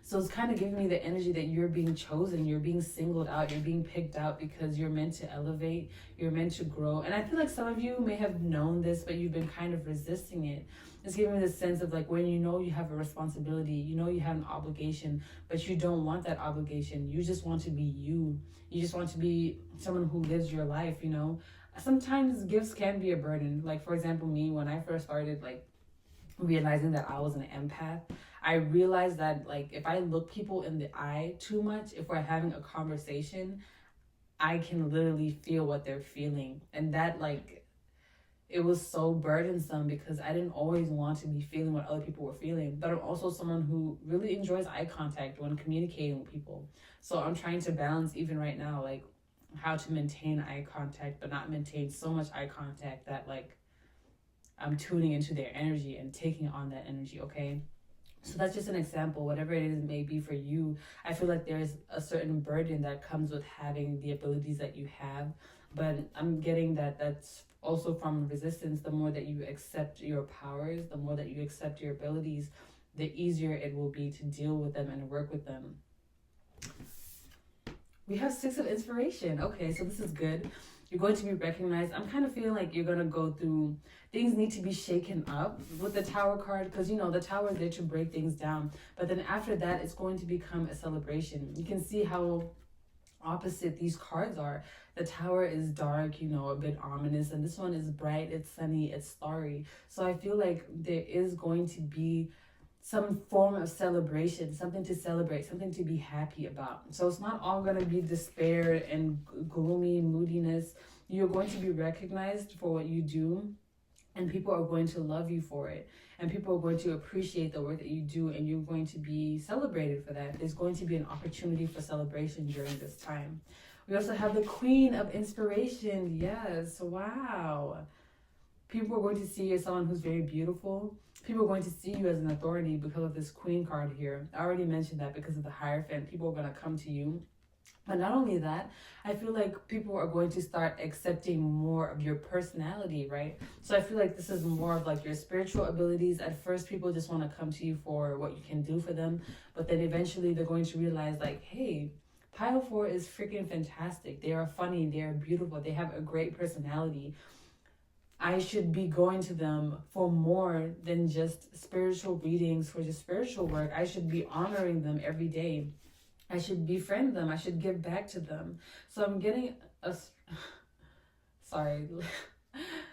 So it's kind of giving me the energy that you're being chosen, you're being singled out, you're being picked out because you're meant to elevate, you're meant to grow. And I feel like some of you may have known this, but you've been kind of resisting it. It's giving me the sense of like when you know you have a responsibility, you know you have an obligation, but you don't want that obligation. You just want to be you. You just want to be someone who lives your life, you know. Sometimes gifts can be a burden. Like, for example, me, when I first started like realizing that I was an empath, I realized that like if I look people in the eye too much, if we're having a conversation, I can literally feel what they're feeling. And that like, it was so burdensome because I didn't always want to be feeling what other people were feeling. But I'm also someone who really enjoys eye contact when communicating with people. So I'm trying to balance even right now, like how to maintain eye contact, but not maintain so much eye contact that like I'm tuning into their energy and taking on that energy, okay? So that's just an example. Whatever it is may be for you, I feel like there's a certain burden that comes with having the abilities that you have. But I'm getting that that's also from resistance. The more that you accept your powers, the more that you accept your abilities, the easier it will be to deal with them and work with them. We have Six of Inspiration. Okay, so this is good. You're going to be recognized. I'm kind of feeling like you're going to go through, things need to be shaken up with the Tower card, because, you know, the Tower is there to break things down. But then after that, it's going to become a celebration. You can see how opposite these cards are. The Tower is dark, you know, a bit ominous, and this one is bright, it's sunny, it's starry. So I feel like there is going to be some form of celebration, something to celebrate, something to be happy about. So it's not all going to be despair and gloomy moodiness. You're going to be recognized for what you do, and people are going to love you for it. And people are going to appreciate the work that you do, and you're going to be celebrated for that. There's going to be an opportunity for celebration during this time. We also have the Queen of Inspiration. Yes, wow. People are going to see you as someone who's very beautiful. People are going to see you as an authority because of this Queen card here. I already mentioned that because of the Hierophant. People are going to come to you. But not only that, I feel like people are going to start accepting more of your personality, right? So I feel like this is more of like your spiritual abilities. At first, people just want to come to you for what you can do for them. But then eventually they're going to realize like, hey, Pile 4 is freaking fantastic. They are funny. They are beautiful. They have a great personality. I should be going to them for more than just spiritual readings, for just spiritual work. I should be honoring them every day. I should befriend them. I should give back to them. So I'm getting a... Sorry.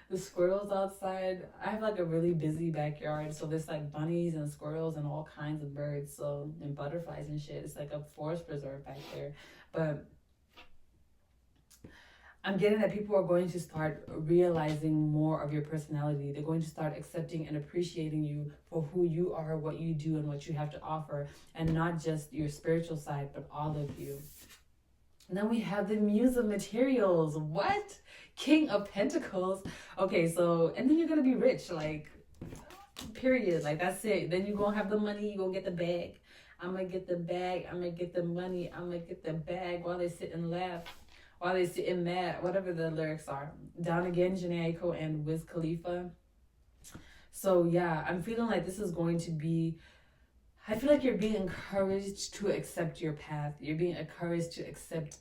The squirrels outside. I have like a really busy backyard. So there's like bunnies and squirrels and all kinds of birds. So, and butterflies and shit. It's like a forest preserve back there. But I'm getting that people are going to start realizing more of your personality. They're going to start accepting and appreciating you for who you are, what you do, and what you have to offer, and not just your spiritual side, but all of you. And then we have the Muse of Materials. What? King of Pentacles. Okay, so, and then you're going to be rich, like, period. Like, that's it. Then you're going to have the money, you're going to get the bag. I'm going to get the bag, I'm going to get the money, I'm going to get the bag while they sit and laugh. While they sit in mad, whatever the lyrics are. Down Again, Jhené Aiko and Wiz Khalifa. So yeah, I'm feeling like this is going to be, I feel like you're being encouraged to accept your path. You're being encouraged to accept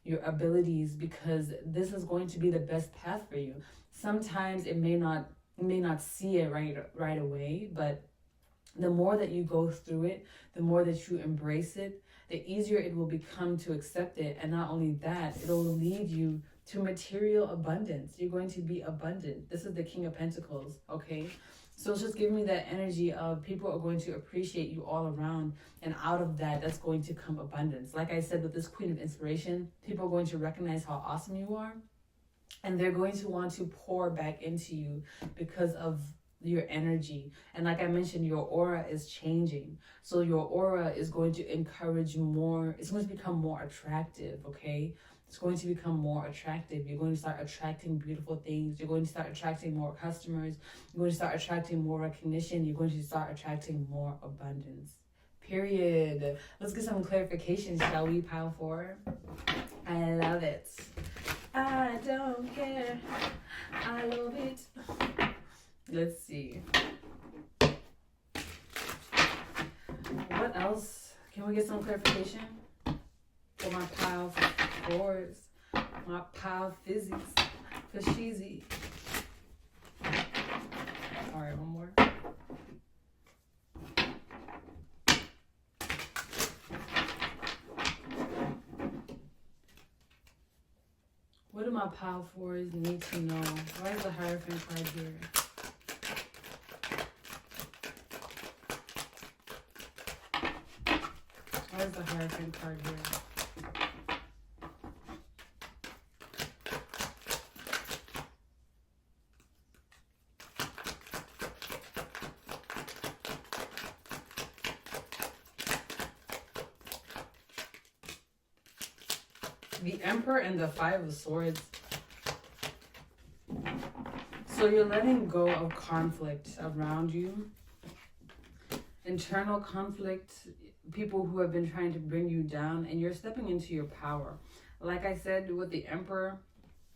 your abilities because this is going to be the best path for you. Sometimes it may not see it right away, but the more that you go through it, the more that you embrace it, the easier it will become to accept it. And not only that, it'll lead you to material abundance. You're going to be abundant. This is the King of Pentacles, okay? So it's just giving me that energy of people are going to appreciate you all around. And out of that, that's going to come abundance. Like I said, with this Queen of Inspiration, people are going to recognize how awesome you are. And they're going to want to pour back into you because of your energy. And like I mentioned, your aura is changing. So your aura is going to encourage more. It's going to become more attractive, okay? It's going to become more attractive. You're going to start attracting beautiful things. You're going to start attracting more customers. You're going to start attracting more recognition. You're going to start attracting more abundance. Period. Let's get some clarification, shall we, pile 4? I love it. I don't care. I love it. Let's see. What else? Can we get some clarification for my pile 4s, my pile fizzies, for sheezy? All right, one more. What do my pile 4s need to know? Why is the Hierophant card here? Why is the Hierophant card here? The Emperor and the 5 of Swords. So you're letting go of conflict around you. Internal conflict, people who have been trying to bring you down, and you're stepping into your power. Like I said with the Emperor,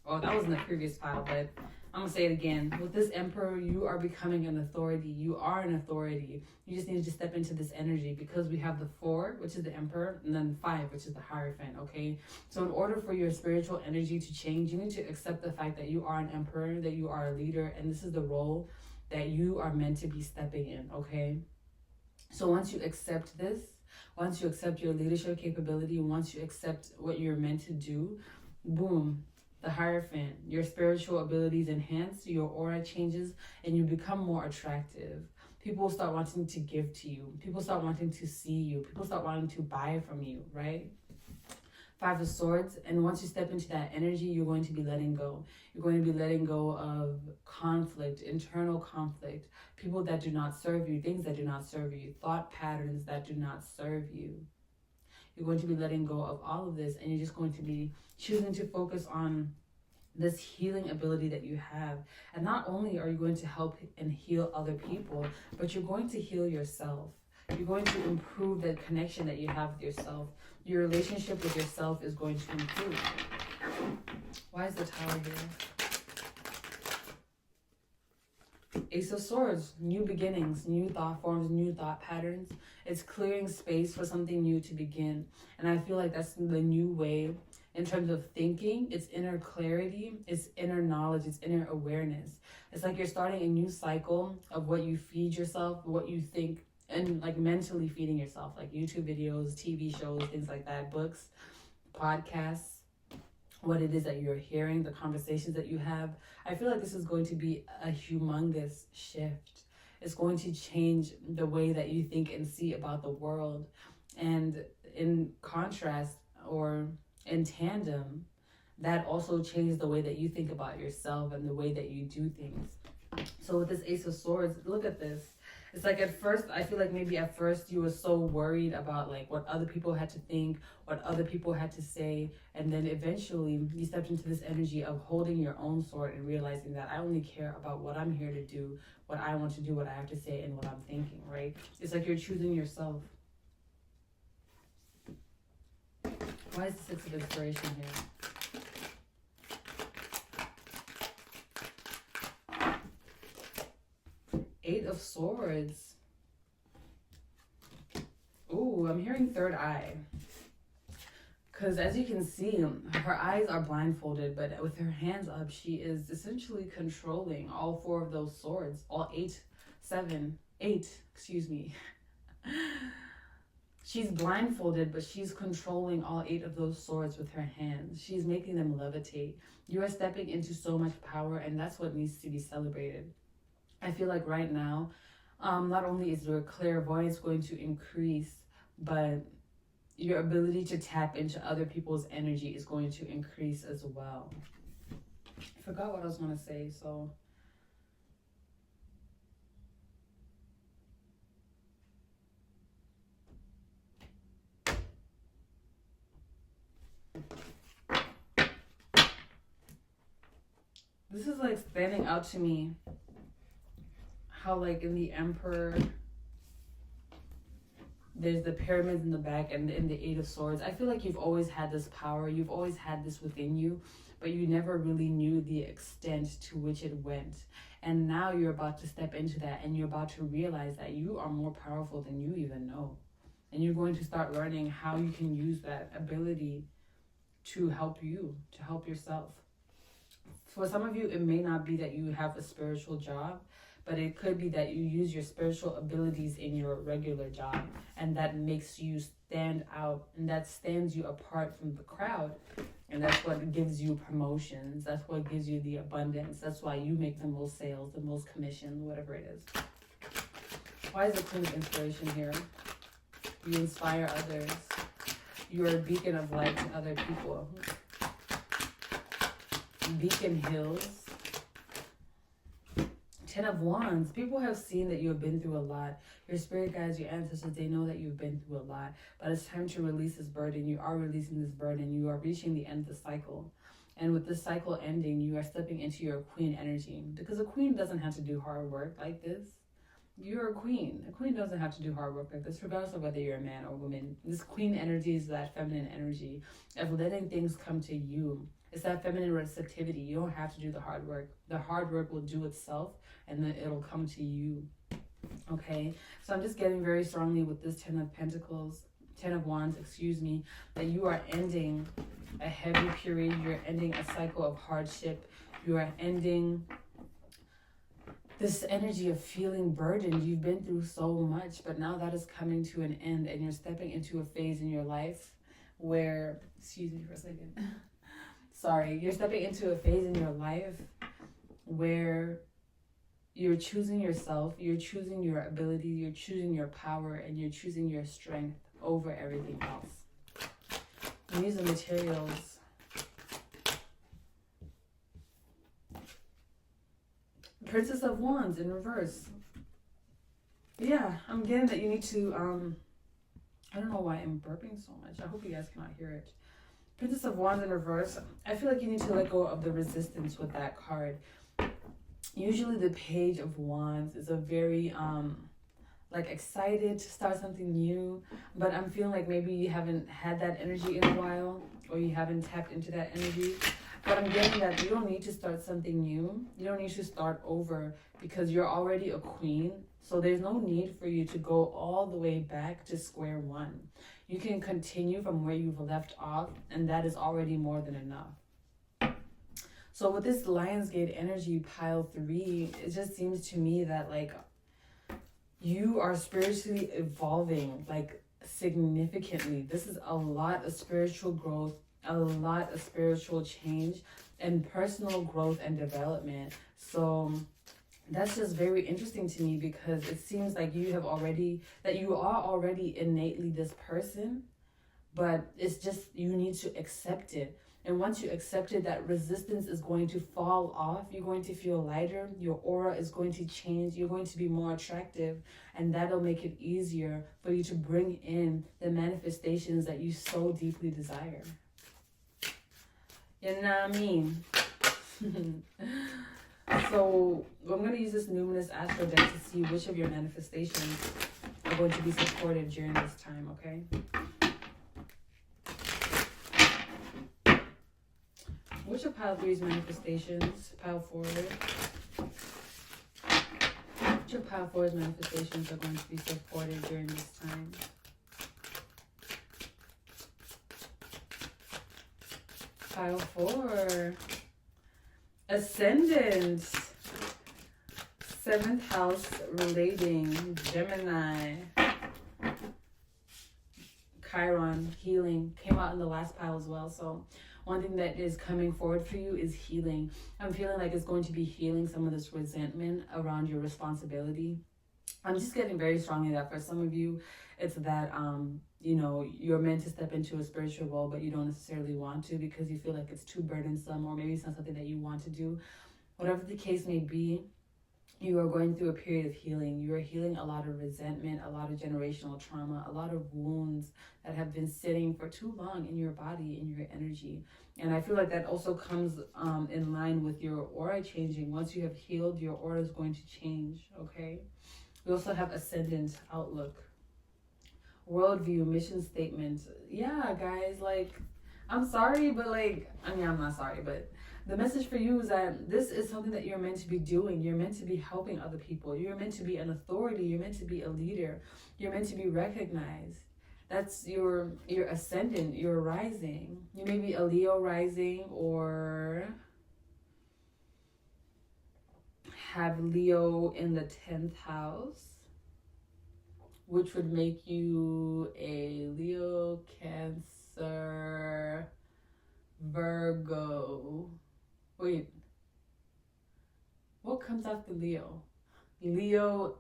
oh, that was in the previous pile, but I'm going to say it again. With this Emperor, you are becoming an authority. You are an authority. You just need to step into this energy because we have the 4, which is the Emperor, and then 5, which is the Hierophant, okay? So in order for your spiritual energy to change, you need to accept the fact that you are an Emperor, that you are a leader, and this is the role that you are meant to be stepping in, okay? So once you accept this, once you accept your leadership capability, once you accept what you're meant to do, boom, the Hierophant, your spiritual abilities enhance, your aura changes, and you become more attractive. People start wanting to give to you. People start wanting to see you. People start wanting to buy from you, right? 5 of Swords, and once you step into that energy, you're going to be letting go. You're going to be letting go of conflict, internal conflict, people that do not serve you, things that do not serve you, thought patterns that do not serve you. You're going to be letting go of all of this, and you're just going to be choosing to focus on this healing ability that you have. And not only are you going to help and heal other people, but you're going to heal yourself. You're going to improve the connection that you have with yourself. Your relationship with yourself is going to improve. Why is the Tower here? Ace of Swords, new beginnings, new thought forms, new thought patterns. It's clearing space for something new to begin. And I feel like that's the new way in terms of thinking. It's inner clarity, it's inner knowledge, it's inner awareness. It's like you're starting a new cycle of what you feed yourself, what you think, and like mentally feeding yourself, like YouTube videos, TV shows, things like that, books, podcasts, what it is that you're hearing, the conversations that you have. I feel like this is going to be a humongous shift. It's going to change the way that you think and see about the world. And in contrast, or in tandem, that also changes the way that you think about yourself and the way that you do things. So with this Ace of Swords, look at this. It's like at first, I feel like maybe at first you were so worried about like what other people had to think, what other people had to say. And then eventually you stepped into this energy of holding your own sword and realizing that I only care about what I'm here to do, what I want to do, what I have to say, and what I'm thinking, right? It's like you're choosing yourself. Why is the 6 of Inspiration here? 8 of Swords. Ooh, I'm hearing third eye. Because as you can see, her eyes are blindfolded, but with her hands up, she is essentially controlling all 4 of those swords. All 8, 7, 8, excuse me. She's blindfolded, but she's controlling all 8 of those swords with her hands. She's making them levitate. You are stepping into so much power, and that's what needs to be celebrated. I feel like right now, not only is your clairvoyance going to increase, but your ability to tap into other people's energy is going to increase as well. I forgot what I was going to say, so... This is like standing out to me. How like in the Emperor, there's the pyramids in the back and in the 8 of Swords. I feel like you've always had this power. You've always had this within you, but you never really knew the extent to which it went. And now you're about to step into that, and you're about to realize that you are more powerful than you even know. And you're going to start learning how you can use that ability to help you, to help yourself. For some of you, it may not be that you have a spiritual job, but it could be that you use your spiritual abilities in your regular job, and that makes you stand out, and that stands you apart from the crowd. And that's what gives you promotions. That's what gives you the abundance. That's why you make the most sales, the most commissions, whatever it is. Why is the Queen of Inspiration here? You inspire others. You're a beacon of light to other people. Beacon Hills. 10 of Wands. People have seen that you have been through a lot. Your spirit guides, your ancestors, they know that you've been through a lot. But it's time to release this burden. You are releasing this burden. You are reaching the end of the cycle. And with this cycle ending, you are stepping into your queen energy. Because a queen doesn't have to do hard work like this. You're a queen. A queen doesn't have to do hard work like this, regardless of whether you're a man or a woman. This queen energy is that feminine energy of letting things come to you. It's that feminine receptivity. You don't have to do the hard work. The hard work will do itself, and then it'll come to you. Okay? So I'm just getting very strongly with this 10 of Pentacles, 10 of Wands, excuse me, that you are ending a heavy period. You're ending a cycle of hardship. You are ending this energy of feeling burdened. You've been through so much, but now that is coming to an end, and you're stepping into a phase in your life where, excuse me for a second. Sorry, you're stepping into a phase in your life where you're choosing yourself, you're choosing your ability, you're choosing your power, and you're choosing your strength over everything else. And these are materials. Princess of Wands in reverse. Yeah, I'm getting that you need to, I don't know why I'm burping so much. I hope you guys cannot hear it. Princess of Wands in reverse. I feel like you need to let go of the resistance with that card. Usually the Page of Wands is a very, like excited to start something new. But I'm feeling like maybe you haven't had that energy in a while, or you haven't tapped into that energy. But I'm getting that you don't need to start something new. You don't need to start over because you're already a queen. So there's no need for you to go all the way back to square one. You can continue from where you've left off, and that is already more than enough. So with this Lionsgate energy, pile 3, it just seems to me that like you are spiritually evolving like significantly. This is a lot of spiritual growth, a lot of spiritual change, and personal growth and development. So that's just very interesting to me because it seems like you are already innately this person, but it's just you need to accept it. And once you accept it, that resistance is going to fall off. You're going to feel lighter. Your aura is going to change. You're going to be more attractive, and that'll make it easier for you to bring in the manifestations that you so deeply desire. You know what I mean? So I'm going to use this numinous astro deck to see which of your manifestations are going to be supported during this time, okay? Which of pile 3's manifestations, pile 4, which of pile 4's manifestations are going to be supported during this time? Pile 4. Ascendant. 7th house relating, Gemini, Chiron, healing, came out in the last pile as well. So one thing that is coming forward for you is healing. I'm feeling like it's going to be healing some of this resentment around your responsibility. I'm just getting very strongly that for some of you, it's that, you know, you're meant to step into a spiritual role, but you don't necessarily want to because you feel like it's too burdensome, or maybe it's not something that you want to do. Whatever the case may be, you are going through a period of healing. You are healing a lot of resentment, a lot of generational trauma, a lot of wounds that have been sitting for too long in your body, in your energy. And I feel like that also comes in line with your aura changing. Once you have healed, your aura is going to change, okay? We also have ascendant, outlook, worldview, mission statement. Yeah, guys, like, I'm sorry, but like, I mean, I'm not sorry, but the message for you is that this is something that you're meant to be doing. You're meant to be helping other people. You're meant to be an authority. You're meant to be a leader. You're meant to be recognized. That's your ascendant, your rising. You may be a Leo rising or have Leo in the 10th house, which would make you a Leo, Cancer, Virgo. Wait, what comes after Leo? Leo,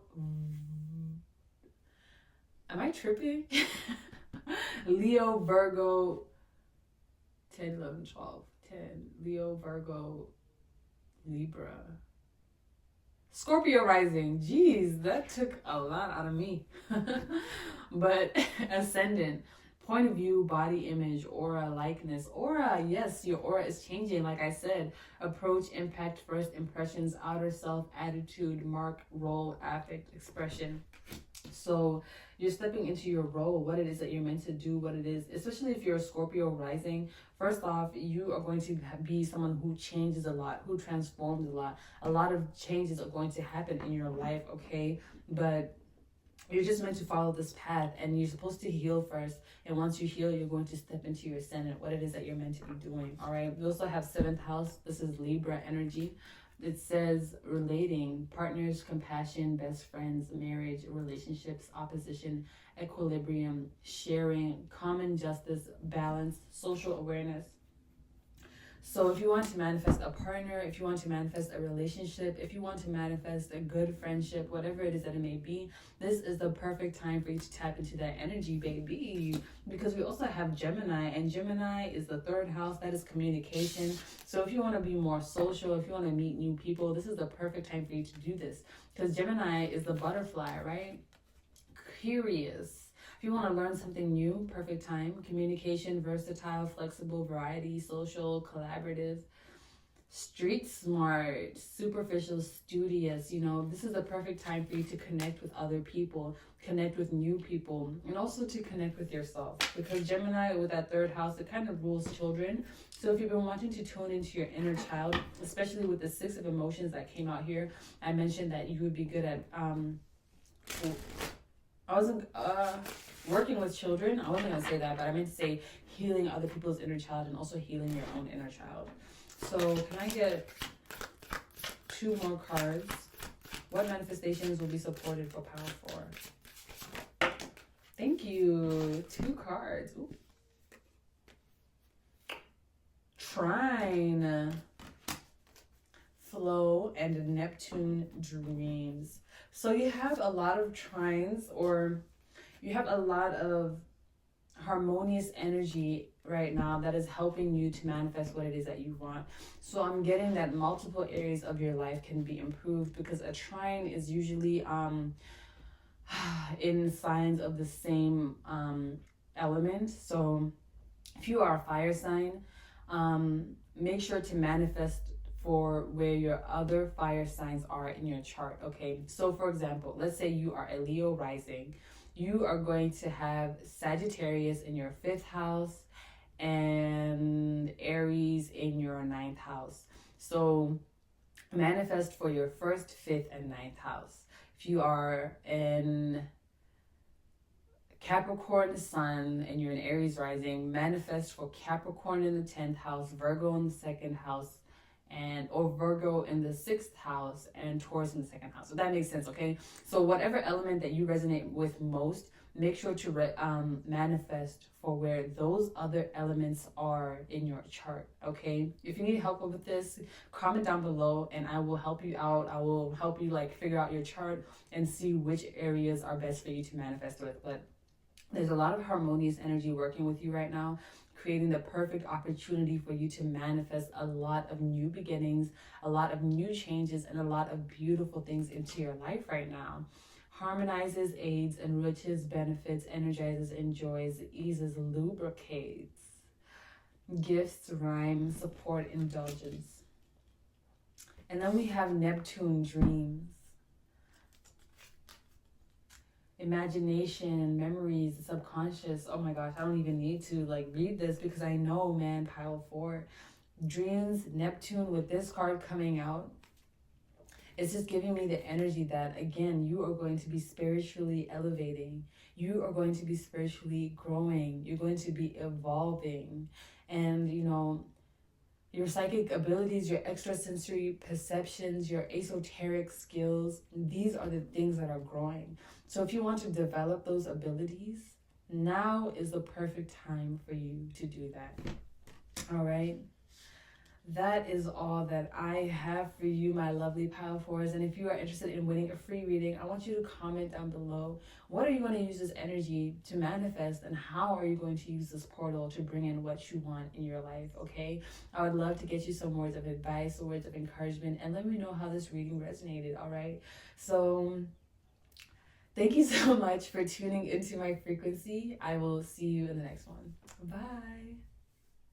am I tripping? Leo, Virgo, 10, 11, 12, 10, Leo, Virgo, Libra. Scorpio rising. Jeez, that took a lot out of me. But ascendant, point of view, body image, aura, likeness. Aura, yes, your aura is changing. Like I said, approach, impact, first impressions, outer self, attitude, mark, role, affect, expression. So you're stepping into your role, what it is that you're meant to do, what it is, especially if you're a Scorpio rising. First off, you are going to be someone who changes a lot, who transforms a lot. A lot of changes are going to happen in your life, okay? But you're just meant to follow this path, and you're supposed to heal first. And once you heal, you're going to step into your ascendant, what it is that you're meant to be doing, all right? We also have 7th house. This is Libra energy. It says relating, partners, compassion, best friends, marriage, relationships, opposition, equilibrium, sharing, common justice, balance, social awareness. So if you want to manifest a partner, if you want to manifest a relationship, if you want to manifest a good friendship, whatever it is that it may be, this is the perfect time for you to tap into that energy, baby. Because we also have Gemini, and Gemini is the 3rd house. That is communication. So if you want to be more social, if you want to meet new people, this is the perfect time for you to do this. Because Gemini is the butterfly, right? Curious. If you want to learn something new, perfect time. Communication, versatile, flexible, variety, social, collaborative, street smart, superficial, studious. You know, this is the perfect time for you to connect with other people, connect with new people, and also to connect with yourself. Because Gemini, with that 3rd house, it kind of rules children. So if you've been wanting to tune into your inner child, especially with the 6 of emotions that came out here, I mentioned that you would be good at working with children. I wasn't going to say that, but I meant to say healing other people's inner child and also healing your own inner child. So can I get 2 more cards? What manifestations will be supported for Power 4? Thank you. 2 cards. Ooh. Trine, flow, and Neptune dreams. So you have a lot of trines, or you have a lot of harmonious energy right now that is helping you to manifest what it is that you want. So I'm getting that multiple areas of your life can be improved, because a trine is usually in signs of the same element. So if you are a fire sign, make sure to manifest for where your other fire signs are in your chart, okay? So for example, let's say you are a Leo rising. You are going to have Sagittarius in your 5th house and Aries in your 9th house. So manifest for your 1st, 5th, and 9th house. If you are in Capricorn sun and you're in Aries rising, manifest for Capricorn in the 10th house, Virgo in the 2nd house, and or Virgo in the 6th house and Taurus in the 2nd house. So that makes sense, okay? So whatever element that you resonate with most, make sure to manifest for where those other elements are in your chart, okay? If you need help with this, comment down below and I will help you out. I will help you like figure out your chart and see which areas are best for you to manifest with. But there's a lot of harmonious energy working with you right now, creating the perfect opportunity for you to manifest a lot of new beginnings, a lot of new changes, and a lot of beautiful things into your life right now. Harmonizes, aids, enriches, benefits, energizes, enjoys, eases, lubricates, gifts, rhyme, support, indulgence. And then we have Neptune, dreams, imagination, memories, the subconscious. Oh my gosh, I don't even need to like read this because I know, man. Pile 4, dreams, Neptune with this card coming out. It's just giving me the energy that, again, you are going to be spiritually elevating. You are going to be spiritually growing. You're going to be evolving. And, you know, your psychic abilities, your extrasensory perceptions, your esoteric skills, these are the things that are growing. So if you want to develop those abilities, now is the perfect time for you to do that. All right? That is all that I have for you, my lovely Pile 4s. And if you are interested in winning a free reading, I want you to comment down below. What are you going to use this energy to manifest, and how are you going to use this portal to bring in what you want in your life, okay? I would love to get you some words of advice, words of encouragement, and let me know how this reading resonated, all right? So thank you so much for tuning into my frequency. I will see you in the next one. Bye.